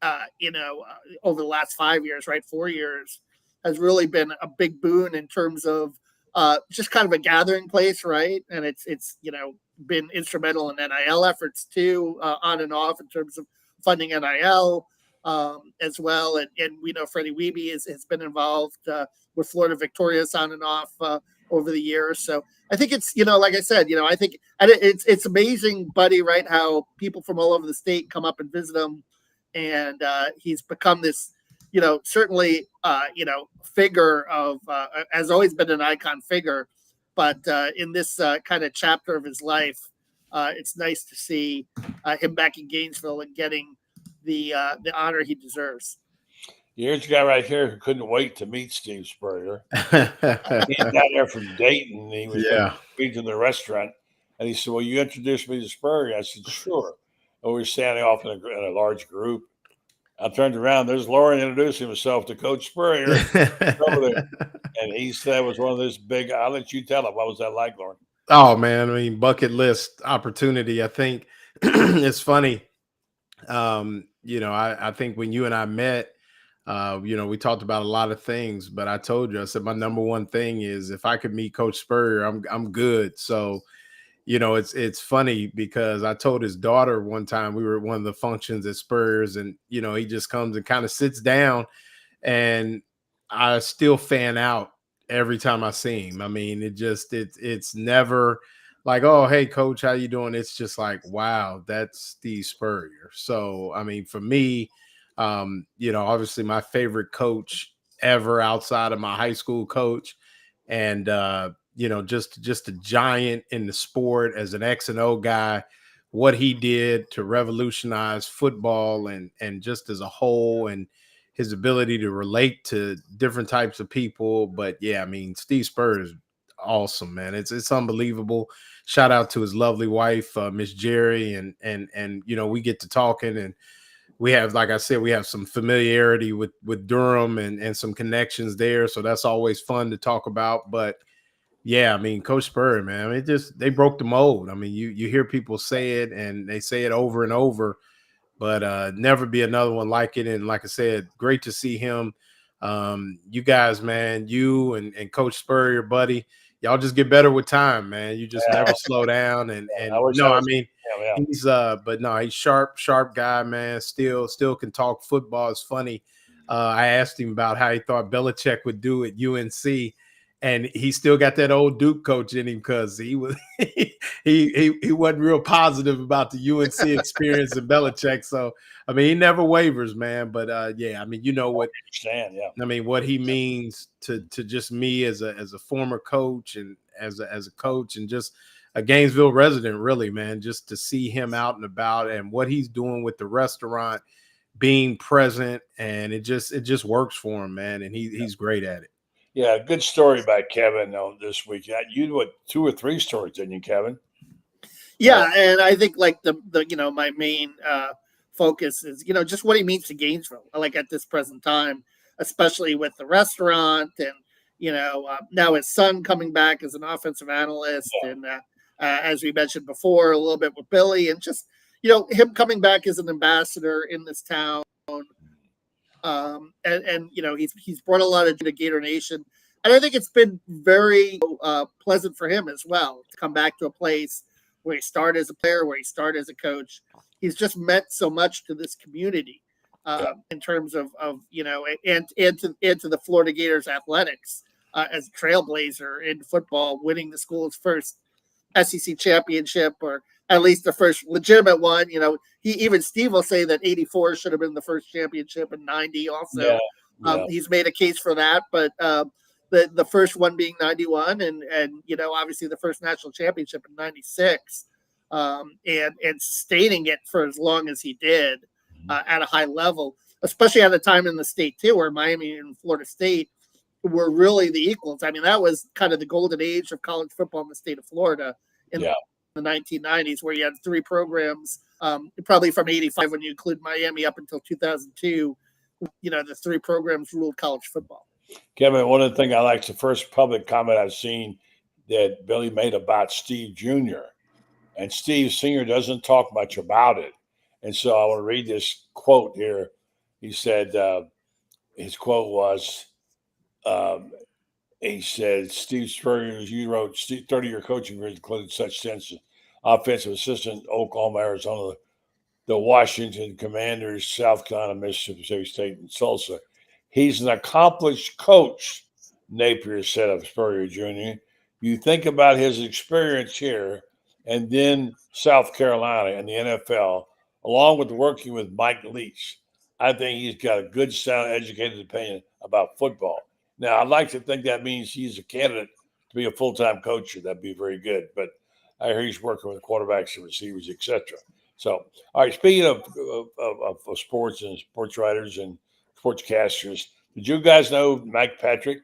over the last 5 years, right, 4 years, has really been a big boon in terms of just kind of a gathering place, right? And it's been instrumental in NIL efforts too, on and off in terms of funding NIL as well. And we know Freddie Wiebe has been involved with Florida Victorious on and off over the years. So I think it's, like I said, I think it's amazing, Buddy, right? How people from all over the state come up and visit him. And he's become this, certainly, figure of, has always been an icon figure, but in this kind of chapter of his life, it's nice to see him back in Gainesville and getting the honor he deserves. Here's a guy right here who couldn't wait to meet Steve Spurrier. He got there from Dayton. He was to the restaurant, and he said, "Well, you introduced me to Spurrier." I said, "Sure." And we were standing off in a large group. I turned around. There's Loren introducing himself to Coach Spurrier over there. And he said it was one of those big, I'll let you tell him. What was that like, Loren? Oh, man. I mean, bucket list opportunity. I think it's funny. I think when you and I met, we talked about a lot of things, but I told you, I said, my number one thing is if I could meet Coach Spurrier, I'm good. So, it's funny because I told his daughter one time we were at one of the functions at Spurrier's, and he just comes and kind of sits down, and I still fan out every time I see him. I mean, it's never like, oh, hey, Coach, how you doing? It's just like, wow, that's Steve Spurrier. So, I mean, for me, obviously my favorite coach ever outside of my high school coach, and just a giant in the sport as an X and O guy, what he did to revolutionize football and just as a whole, and his ability to relate to different types of people. But yeah, I mean, Steve Spurrier is awesome, man. It's unbelievable. Shout out to his lovely wife, Miss Jerry, and we get to talking, and we have, like I said, we have some familiarity with Durham and some connections there. So that's always fun to talk about. But yeah, I mean, Coach Spurrier, man, they broke the mold. I mean, you hear people say it, and they say it over and over, but never be another one like it. And like I said, great to see him. You guys, man, you and Coach Spurrier, buddy, y'all just get better with time, man. You just never slow down. And he's but no, he's sharp guy, man. Still can talk football. It's funny. I asked him about how he thought Belichick would do at UNC. And he still got that old Duke coach in him because he was he wasn't real positive about the UNC experience in Belichick. So I mean, he never wavers, man. But yeah, I mean, what I mean, what he means to just me as a former coach and as a coach and just a Gainesville resident, really, man. Just to see him out and about and what he's doing with the restaurant, being present, and it just works for him, man. And he's great at it. Yeah, good story by Kevin this week. You what 2 or 3 stories, didn't you, Kevin? Yeah, and I think like the my main focus is just what he means to Gainesville. Like at this present time, especially with the restaurant and now his son coming back as an offensive analyst, and as we mentioned before, a little bit with Billy, and just him coming back as an ambassador in this town. And he's brought a lot of to Gator Nation, and I think it's been very pleasant for him as well to come back to a place where he started as a player, where he started as a coach. He's just meant so much to this community in terms of and to the Florida Gators athletics as a trailblazer in football, winning the school's first SEC championship, or at least the first legitimate one. Steve will say that 84 should have been the first championship, and 90 also. He's made a case for that, but the first one being 91, and obviously the first national championship in 96, and sustaining it for as long as he did at a high level, especially at a time in the state too, where Miami and Florida State were really the equals. I mean, that was kind of the golden age of college football in the state of Florida in the 1990s, where you had 3 programs, probably from 85 when you include Miami up until 2002. The 3 programs ruled college football. Kevin, one of the things I like, the first public comment I've seen that Billy made about Steve Jr. And Steve Sr. doesn't talk much about it. And so I want to read this quote here. He said, his quote was, he said, Steve Spurrier, you wrote 30-year coaching career included such sense as offensive assistant, Oklahoma, Arizona, the Washington Commanders, South Carolina, Mississippi State, and Tulsa. He's an accomplished coach, Napier said of Spurrier Jr. You think about his experience here and then South Carolina and the NFL, along with working with Mike Leach. I think he's got a good, sound, educated opinion about football. Now, I'd like to think that means he's a candidate to be a full-time coach. That'd be very good. But I hear he's working with quarterbacks and receivers, etc. So, all right, speaking of sports and sports writers and sportscasters, did you guys know Mike Patrick?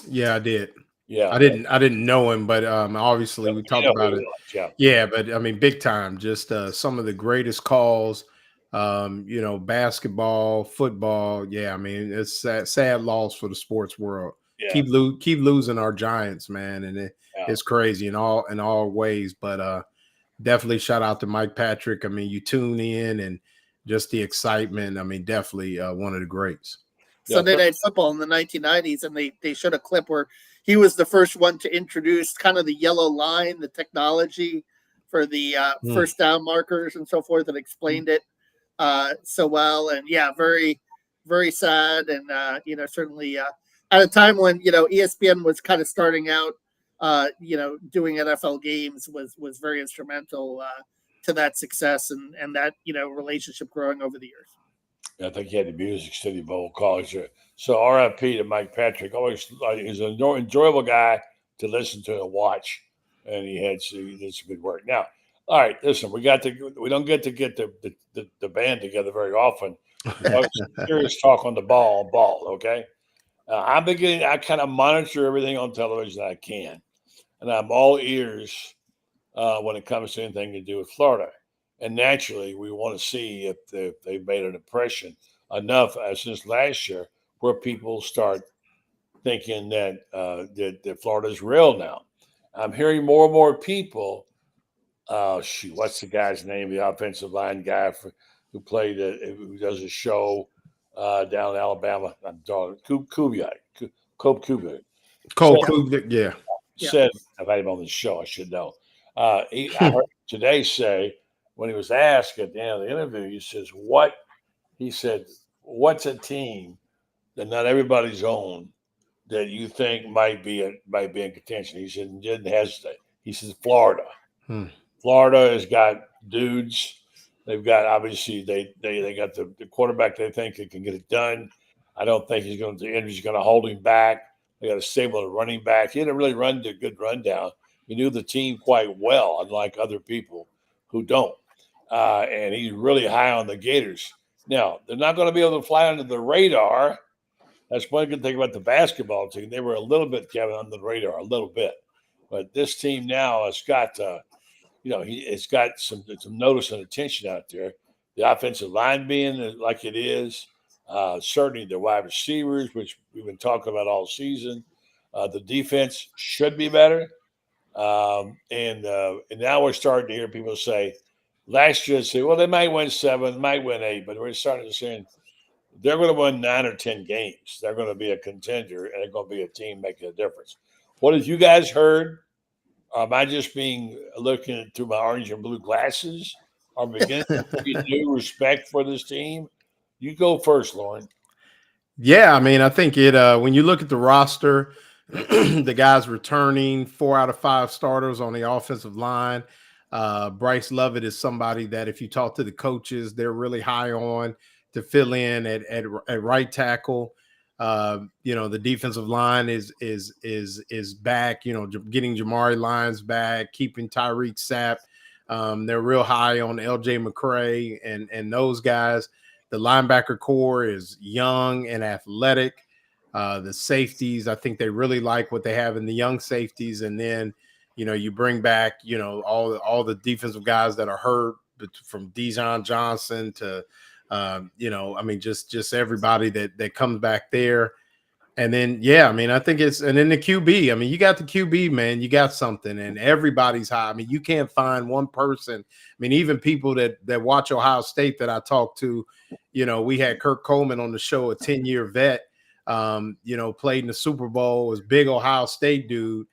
Yeah, I did. Yeah, I didn't know him, but obviously we talked about it. Yeah, but I mean, big time. Just some of the greatest calls. Basketball, football. Yeah, I mean, it's sad loss for the sports world. Yeah. Keep losing our giants, man, and it's crazy in all ways. But definitely shout out to Mike Patrick. I mean, you tune in and just the excitement. I mean, definitely one of the greats. Sunday Night Football in the 1990s, and they showed a clip where he was the first one to introduce kind of the yellow line, the technology for the first down markers and so forth, and explained it so well. And yeah, very, very sad. And certainly at a time when ESPN was kind of starting out, doing NFL games was very instrumental to that success and that relationship growing over the years. I think he had the Music City Bowl College. So RIP to Mike Patrick. Always he's an enjoyable guy to listen to and watch, and he did some good work. Now, all right, listen, we don't get to get the band together very often. Serious talk on the ball, okay? I kind of monitor everything on television I can, and I'm all ears when it comes to anything to do with Florida. And naturally, we want to see if they've made an impression enough since last year where people start thinking that Florida is real now. I'm hearing more and more people. What's the guy's name? The offensive line guy who does a show down in Alabama. I'm talking Kubiak. Cole Kubiak, yeah. Said, I've had him on the show. I should know. I heard today say, when he was asked at the end of the interview, he said, what's a team that not everybody's owned that you think might be in contention? He said, didn't hesitate. He says, Florida. Florida has got dudes. They've got, obviously, they got the quarterback they think they can get it done. I don't think the injury's going to hold him back. They got a stable running back. He didn't really run a good rundown. He knew the team quite well, unlike other people who don't. And he's really high on the Gators. Now, they're not going to be able to fly under the radar. That's one good thing about the basketball team. They were a little bit, Kevin, under the radar, a little bit. But this team now has got, it's got some notice and attention out there. The offensive line being like it is, certainly the wide receivers, which we've been talking about all season. The defense should be better. And now we're starting to hear people say, last year, say, well, they might win 7, might win 8, but we're starting to say they're going to win 9 or 10 games. They're going to be a contender, and they're going to be a team making a difference. What have you guys heard? Am I just looking through my orange and blue glasses? I'm beginning to get new respect for this team. You go first, Loren. Yeah, I mean, I think when you look at the roster, the guys returning, 4 out of 5 starters on the offensive line. Bryce Lovett is somebody that if you talk to the coaches, they're really high on to fill in at right tackle. The defensive line is back, getting Jamari Lyons back, keeping Tyreek Sapp. They're real high on LJ McCray and those guys. The linebacker core is young and athletic. The safeties, I think they really like what they have in the young safeties. And then, you bring back, all the defensive guys that are hurt, from Dijon Johnson to, just everybody that comes back there. And then, I think and then the QB, you got the QB, man, you got something, and everybody's high. You can't find one person. Even people that watch Ohio State that I talk to, we had Kirk Coleman on the show, a 10-year vet, played in the Super Bowl, was big Ohio State dude.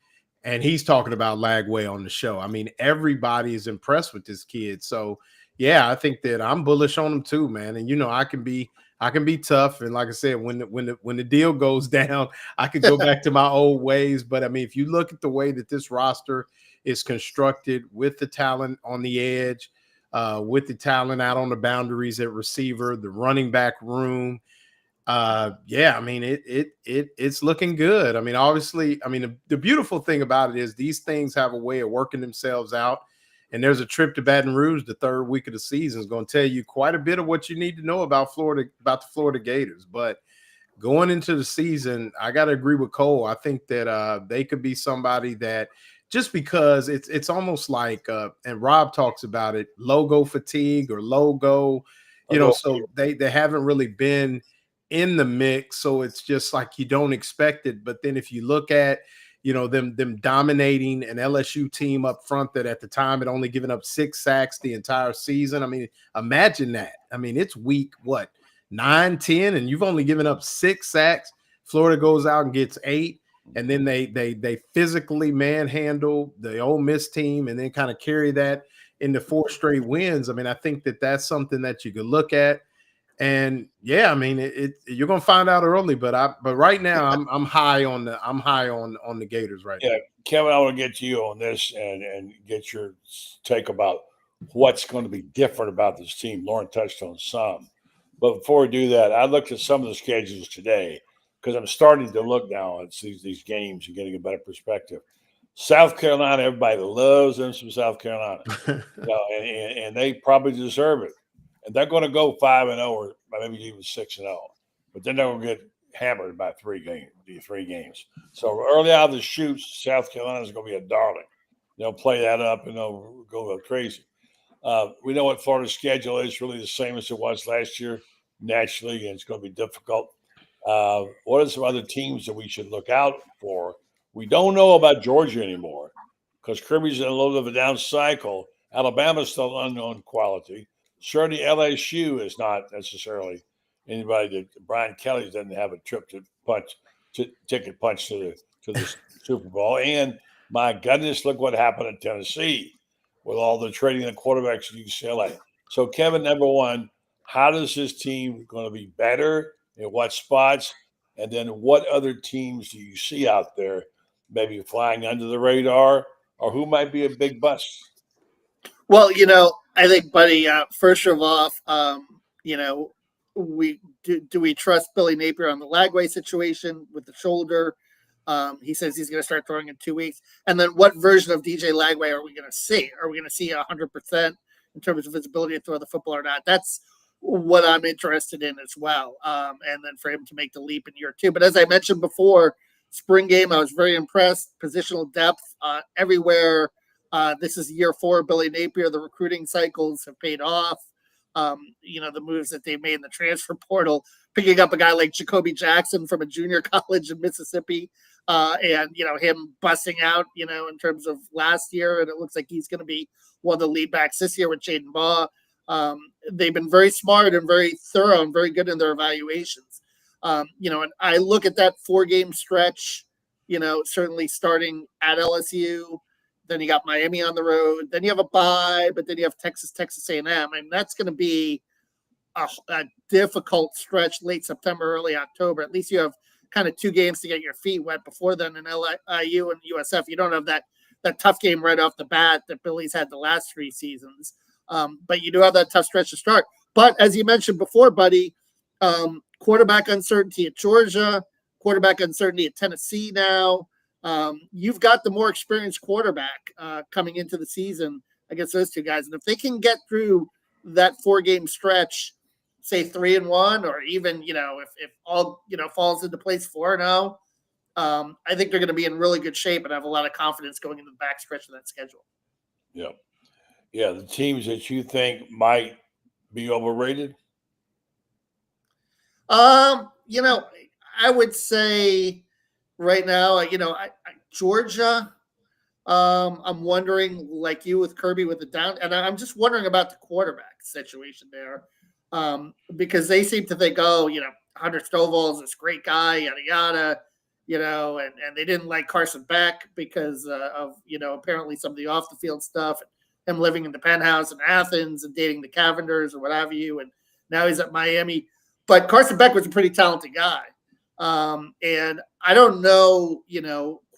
And he's talking about Lagway on the show. Everybody is impressed with this kid. So, I think that I'm bullish on him too, man. And I can be tough. And like I said, when the deal goes down, I could go back to my old ways. But if you look at the way that this roster is constructed, with the talent on the edge, with the talent out on the boundaries at receiver, the running back room. It's looking good. Obviously, the beautiful thing about it is these things have a way of working themselves out. And there's a trip to Baton Rouge the 3rd week of the season is going to tell you quite a bit of what you need to know about the Florida Gators. But going into the season, I got to agree with Cole. I think that they could be somebody that, just because it's almost like, and Rob talks about it, logo fatigue or logo, so they haven't really been in the mix. So it's just like you don't expect it. But then if you look at, them dominating an LSU team up front that at the time had only given up 6 sacks the entire season. Imagine that. It's week 9, 10, and you've only given up 6 sacks. Florida goes out and gets 8, and then they physically manhandle the Ole Miss team and then kind of carry that into 4 straight wins. I think that that's something that you could look at. And you're gonna find out early, but right now I'm high on the Gators right now. Kevin, I want to get to you on this and get your take about what's going to be different about this team. Loren touched on some, but before we do that, I looked at some of the schedules today because I'm starting to look now at these games and getting a better perspective. South Carolina, everybody loves them from South Carolina, and they probably deserve it. And they're going to go 5-0 or maybe even 6-0, but then they're going to get hammered by 3 games. So early out of the chutes, South Carolina is going to be a darling. They'll play that up and they'll go crazy. We know what Florida's schedule is, really the same as it was last year, naturally, and it's going to be difficult. What are some other teams that we should look out for? We don't know about Georgia anymore because Kirby's in a little bit of a down cycle. Alabama's still unknown quality. Certainly, LSU is not necessarily anybody that Brian Kelly doesn't have a ticket punch to the Super Bowl. And my goodness, look what happened in Tennessee with all the trading of quarterbacks at UCLA. So, Kevin, number one, how does this team going to be better? In what spots? And then what other teams do you see out there maybe flying under the radar, or who might be a big bust? Well, I think, buddy, first of all, do we trust Billy Napier on the Lagway situation with the shoulder? He says he's going to start throwing in 2 weeks. And then what version of DJ Lagway are we going to see? Are we going to see 100% in terms of his ability to throw the football or not? That's what I'm interested in as well. And then for him to make the leap in year 2. But as I mentioned before, spring game, I was very impressed. Positional depth everywhere. This is year 4 of Billy Napier. The recruiting cycles have paid off. The moves that they made in the transfer portal, picking up a guy like Jacoby Jackson from a junior college in Mississippi, and him busting out, in terms of last year, and it looks like he's going to be one of the lead backs this year with Jaden Baugh. They've been very smart and very thorough and very good in their evaluations. And I look at that 4-game stretch, certainly starting at LSU. Then you got Miami on the road. Then you have a bye, but then you have Texas A&M. And that's going to be a difficult stretch late September, early October. At least you have kind of 2 games to get your feet wet before then in LIU and USF. You don't have that tough game right off the bat that Billy's had the last 3 seasons. But you do have that tough stretch to start. But as you mentioned before, buddy, quarterback uncertainty at Georgia, quarterback uncertainty at Tennessee now. You've got the more experienced quarterback coming into the season against those 2 guys. And if they can get through that 4-game stretch, say 3-1, or even, if all, falls into place 4-0, I think they're going to be in really good shape and have a lot of confidence going into the back stretch of that schedule. Yeah. Yeah. The teams that you think might be overrated? I would say right now, Georgia, I'm wondering, like you with Kirby with the down, and I'm just wondering about the quarterback situation there, because they seem to think, Hunter Stovall is this great guy, yada yada, and they didn't like Carson Beck because of apparently some of the off the field stuff, and him living in the penthouse in Athens and dating the Cavenders or what have you, and now he's at Miami. But Carson Beck was a pretty talented guy. And I don't know,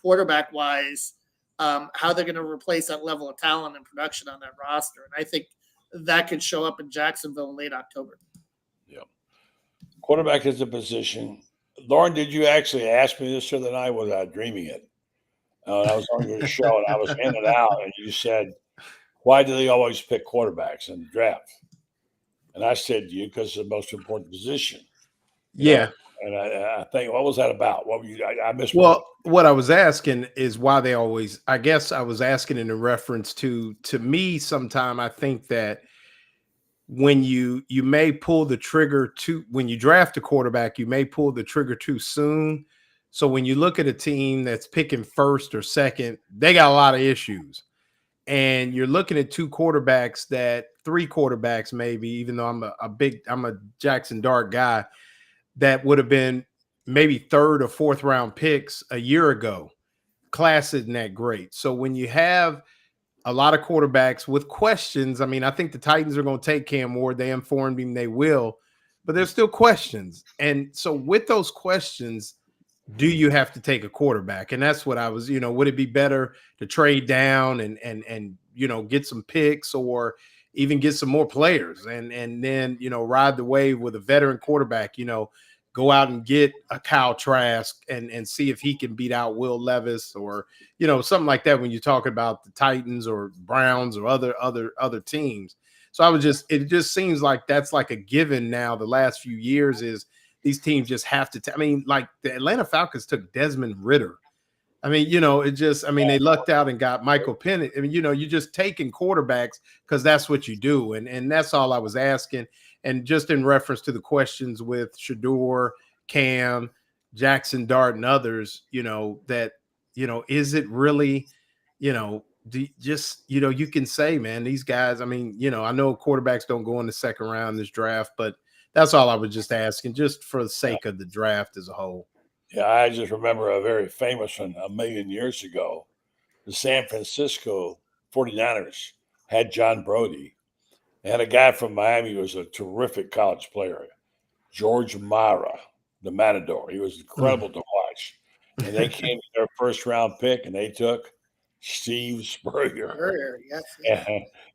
quarterback wise, how they're going to replace that level of talent and production on that roster. And I think that could show up in Jacksonville in late October. Yeah. Quarterback is a position. Loren, did you actually ask me this the other night? Was I dreaming it? I was on your show and I was in and out, and you said, why do they always pick quarterbacks in the draft? And I said to you, because it's the most important position. Yeah. And I think, what was that about? What were you? I missed. Well, what I was asking is why they always. I guess I was asking in a reference to me. Sometime I think that when you may pull the trigger when you draft a quarterback, you may pull the trigger too soon. So when you look at a team that's picking first or second, they got a lot of issues, and you're looking at 3 quarterbacks maybe. Even though I'm a Jackson Dart guy. That would have been maybe 3rd or 4th round picks a year ago. Class isn't that great. So when you have a lot of quarterbacks with questions, I think the Titans are going to take Cam Ward. They informed him they will, but there's still questions. And so with those questions, do you have to take a quarterback? And that's what I was, would it be better to trade down and get some picks, or even get some more players and then, ride the wave with a veteran quarterback, go out and get a Kyle Trask and see if he can beat out Will Levis or, something like that when you're talking about the Titans or Browns or other teams. So it just seems like that's like a given now. The last few years is these teams just have to, like the Atlanta Falcons took Desmond Ridder. They lucked out and got Michael Penix. You're just taking quarterbacks because that's what you do. And that's all I was asking. And just in reference to the questions with Shedeur, Cam, Jackson Dart, and others, is it really, you can say, man, these guys, I know quarterbacks don't go in the second round in this draft, but that's all I was just asking, just for the sake of the draft as a whole. Yeah, I just remember a very famous one a million years ago. The San Francisco 49ers had John Brody. They had a guy from Miami who was a terrific college player, George Mara, the Matador. He was incredible to watch. And they came to their first round pick, and they took Steve Spurrier. Yes.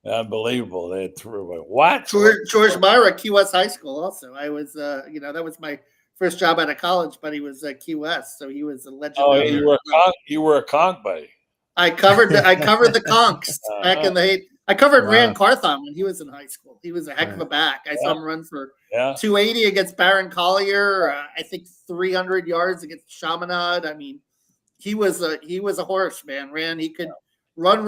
Unbelievable. They threw what? George Mara, Key West High School also. I was, that was my first job out of college, but he was at Key West, so he was a legend. Oh, you were a conch buddy. I covered the conchs back in the I covered Wow. Rand Carthon when he was in high school. He was a heck of a Right. back. I saw him run for Yeah. 280 against Baron Collier. I think 300 yards against Chaminade. I mean, he was a horse, man. He could run.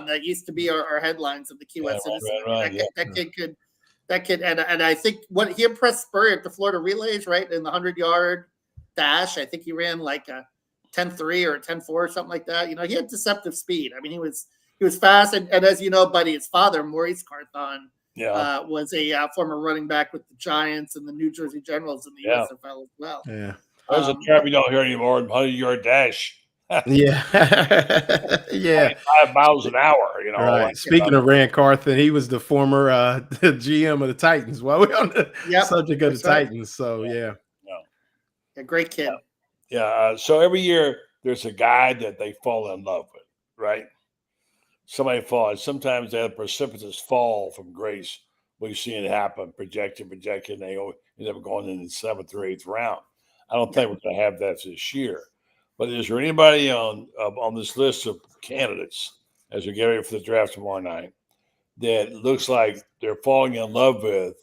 That used to be our headlines of the Key West Citizen. That kid, and I think what he impressed Spurrier at the Florida Relays, right, in the 100-yard dash. I think he ran like a 10.3 or a 10.4 or something like that. You know, he had deceptive speed. I mean, he was fast, and as you know, buddy, his father, Maurice Carthon, was a former running back with the Giants and the New Jersey Generals in the USFL as well. Yeah. There's a term you don't hear anymore, 100-yard dash. Yeah. Yeah. 5 miles an hour, you know. Right. Like, Speaking of Rand Carthon, he was the former the GM of the Titans. While we're on the subject of the Titans. So, yeah. A great kid. So every year there's a guy that they fall in love with, right? Somebody falls. Sometimes they have a precipitous fall from grace. We've seen it happen, projected. They end up going in the 7th or 8th round. I don't think we're going to have that this year. But is there anybody on this list of candidates as we get ready for the draft tomorrow night that looks like they're falling in love with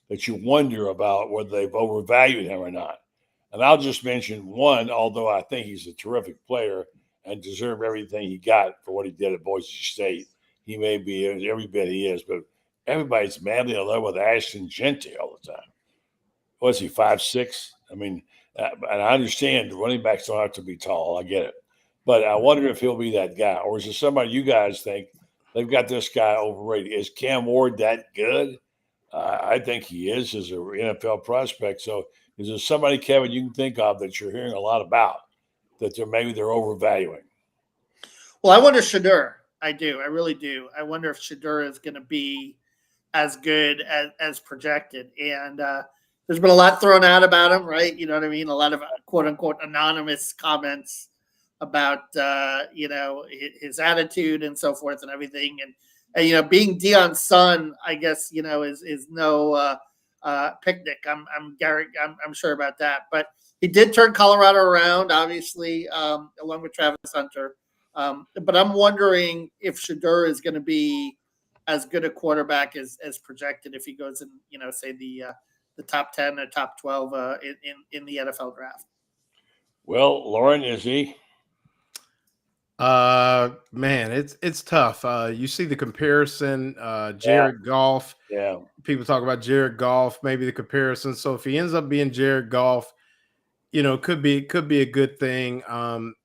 that you wonder about whether they've overvalued him or not? And I'll just mention one, although I think he's a terrific player and deserved everything he got for what he did at Boise State. He may be every bit he is, but everybody's madly in love with Ashton Gente all the time. Was he 5'6"? I mean, and I understand running backs don't have to be tall. I get it. But I wonder if he'll be that guy. Or is there somebody you guys think they've got this guy overrated? Is Cam Ward that good? I think he is as an NFL prospect. So is there somebody, Kevin, you can think of that you're hearing a lot about that they're overvaluing? Well, I wonder Shadur. I do. I really do. I wonder if Shadur is going to be as good as projected. And there's been a lot thrown out about him, right? You know what I mean? A lot of quote unquote anonymous comments about his attitude and so forth and everything. And being Deion's son, I guess, is no picnic. I'm sure about that. But he did turn Colorado around, obviously, along with Travis Hunter. But I'm wondering if Shadur is going to be as good a quarterback as projected if he goes in, say the top 10 or top 12 in the NFL draft. Well, Loren, is he? Man, it's tough. You see the comparison, Jared Goff. Yeah. People talk about Jared Goff, maybe the comparison. So if he ends up being Jared Goff, it could be a good thing.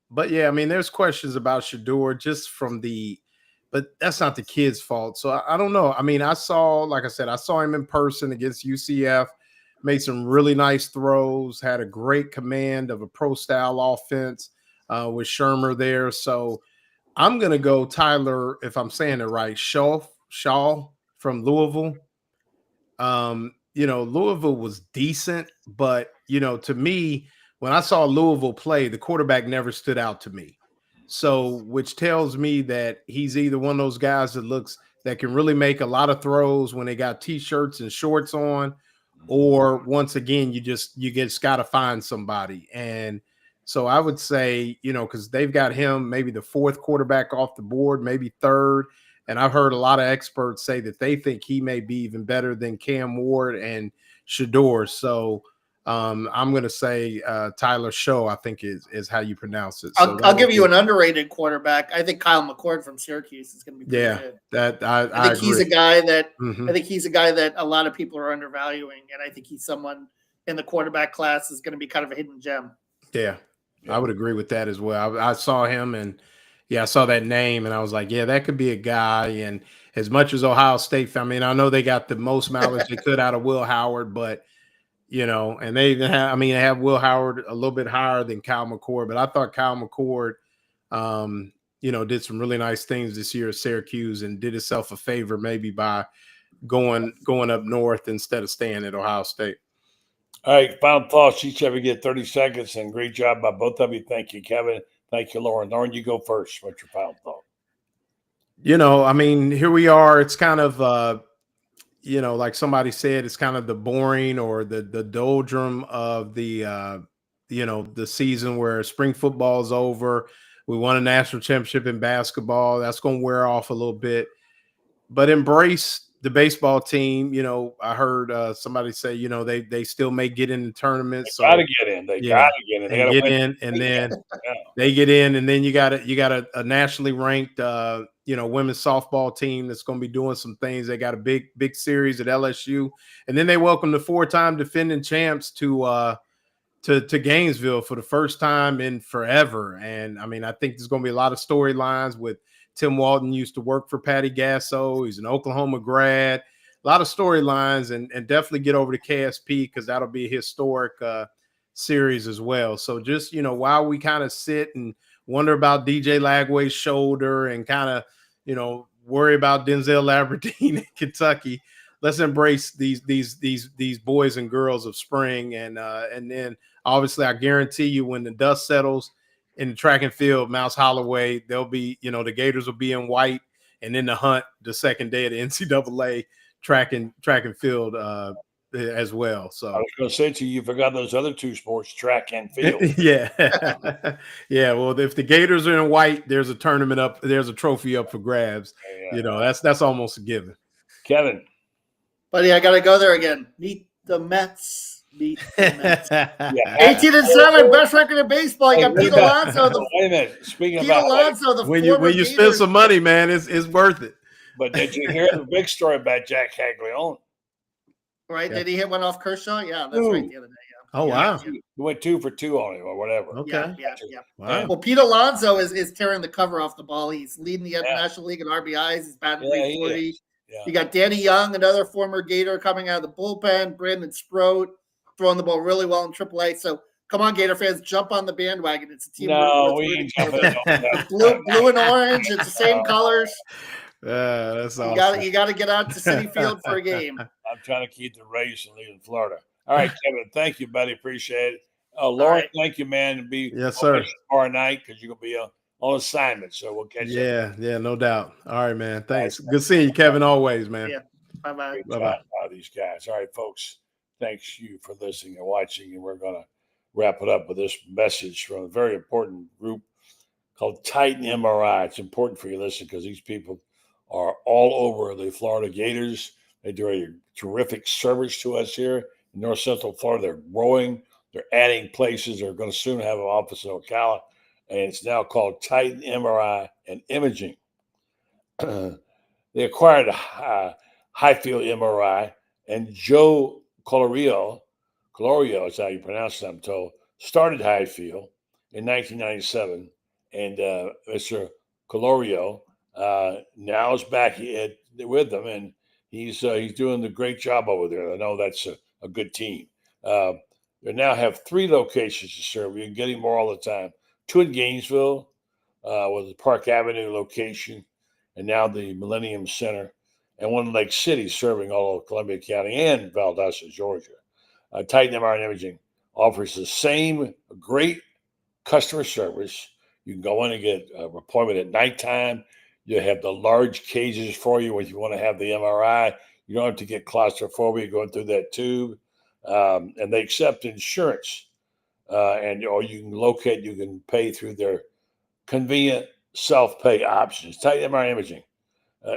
But yeah, I mean, there's questions about Shadur just from but that's not the kid's fault. So I don't know. I mean, like I said, I saw him in person against UCF, made some really nice throws, had a great command of a pro style offense with Shermer there. So I'm going to go Tyler, if I'm saying it right, Shaw from Louisville. Louisville was decent, but, to me, when I saw Louisville play, the quarterback never stood out to me. So, which tells me that he's either one of those guys that can really make a lot of throws when they got t-shirts and shorts on, or once again, you just got to find somebody. And so I would say, because they've got him maybe the 4th quarterback off the board, maybe 3rd. And I've heard a lot of experts say that they think he may be even better than Cam Ward and Shadur. So I'm going to say Tyler Shaw, I think is how you pronounce it. So I'll give you an underrated quarterback. I think Kyle McCord from Syracuse is going to be pretty good. I think he's a guy that I think he's a guy that a lot of people are undervaluing, and I think he's someone in the quarterback class is going to be kind of a hidden gem. Yeah, I would agree with that as well. I saw him and I saw that name and I was like, yeah, that could be a guy. And as much as Ohio State, I mean, I know they got the most mileage they could out of Will Howard, but and they even they have Will Howard a little bit higher than Kyle McCord, but I thought Kyle McCord, did some really nice things this year at Syracuse and did himself a favor maybe by going up north instead of staying at Ohio State. All right, final thoughts. Each of you get 30 seconds, and great job by both of you. Thank you, Kevin. Thank you, Loren. Loren, you go first. What's your final thought? Here we are. It's kind of like somebody said, it's kind of the boring or the doldrum of the season where spring football is over. We won a national championship in basketball. That's going to wear off a little bit. but embrace the baseball team. You know, I heard somebody say, you know, they still may get in the tournament. They gotta get in. They gotta get in. They gotta get win. in, and then Yeah. they get in, and then you got a nationally ranked women's softball team that's going to be doing some things. They got a big series at LSU, and then they welcome the 4-time defending champs to Gainesville for the first time in forever. And I mean, I think there's going to be a lot of storylines with Tim Walton used to work for Patty Gasso. He's an Oklahoma grad. A lot of storylines, and definitely get over to KSP because that'll be a historic series as well. So just, you know, while we kind of sit and wonder about DJ Lagway's shoulder and kind of, you know, worry about Denzel Labradine in Kentucky, let's embrace these boys and girls of spring. And then obviously I guarantee you when the dust settles in the track and field, Mouse Holloway, they'll be, you know, the Gators will be in white, and in the hunt the second day of the NCAA track and field as well. So I was going to say to you, you forgot those other two sports, track and field. yeah. Yeah. Well, if the Gators are in white, there's a tournament up, there's a trophy up for grabs. Yeah. You know, that's almost a given. Kevin. Buddy, I got to go there again. Meet the Mets. Meet the Mets. Yeah. 18-7, best record in baseball. You got Pete Alonso. Wait a minute. Speaking Pete about Alonso, the when you Gator. spend some money, man, it's worth it. But did you hear the big story about Jack Caglione? Right? Yeah. Did he hit one off Kershaw? Yeah, that's right. The other day. Yeah. Oh, wow. He went 2 for 2 on him or whatever. Okay. Yeah. Wow. Well, Pete Alonso is tearing the cover off the ball. He's leading the National League in RBIs. He's batting 340. You got Danny Young, another former Gator, coming out of the bullpen. Brandon Sproat throwing the ball really well in AAA. So come on, Gator fans, jump on the bandwagon. It's a team. No, we ain't jumping on that. Blue and orange. It's the same colors. That's awesome. You got to get out to Citi Field for a game. I'm trying to keep the race and leave in Florida. All right, Kevin, thank you, buddy. Appreciate it. Loren, right. thank you, man. And be Yes, sir. tomorrow night because you're going to be on assignment. So we'll catch you. Yeah, no doubt. All right, man. Thanks. Good seeing you, Kevin, always, man. Yeah. Bye-bye. Bye-bye. These guys. All right, folks. Thanks you for listening and watching. And we're going to wrap it up with this message from a very important group called Titan MRI. It's important for you to listen because these people are all over the Florida Gators. They do a terrific service to us here in North Central Florida. They're growing. They're adding places. They're going to soon have an office in Ocala. And it's now called Titan MRI and Imaging. They acquired Highfield MRI, and Joe Colorio is how you pronounce it, I'm told, started Highfield in 1997. And Mr. Colorio now is back with them, and he's doing a great job over there. I know that's a good team. They now have 3 locations to serve. You can get him more all the time. 2 in Gainesville with the Park Avenue location, and now the Millennium Center, and 1 in Lake City serving all of Columbia County and Valdosta, Georgia. Titan MRI and Imaging offers the same great customer service. You can go in and get an appointment at nighttime. You have the large cages for you when you want to have the MRI. You don't have to get claustrophobia going through that tube. And they accept insurance. Or you can pay through their convenient self-pay options. Titan MRI Imaging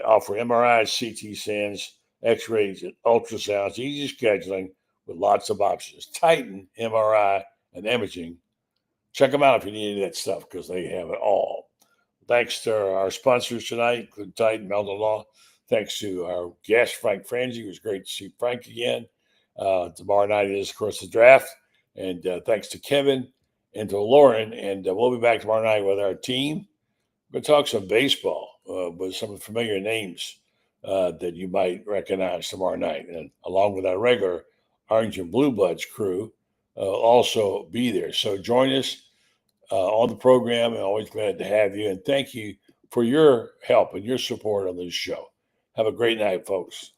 offer MRIs, CT scans, X-rays, and ultrasounds, easy scheduling with lots of options. Titan MRI and Imaging. Check them out if you need any of that stuff because they have it all. Thanks to our sponsors tonight, including Titan, Meldon Law. Thanks to our guest, Frank Frangie. It was great to see Frank again. Tomorrow night is, of course, the draft. And thanks to Kevin and to Loren. And we'll be back tomorrow night with our team. We're going to talk some baseball with some familiar names that you might recognize tomorrow night. And along with our regular Orange and Blue Bloods crew, also be there. So join us on the program. I'm always glad to have you. And thank you for your help and your support on this show. Have a great night, folks.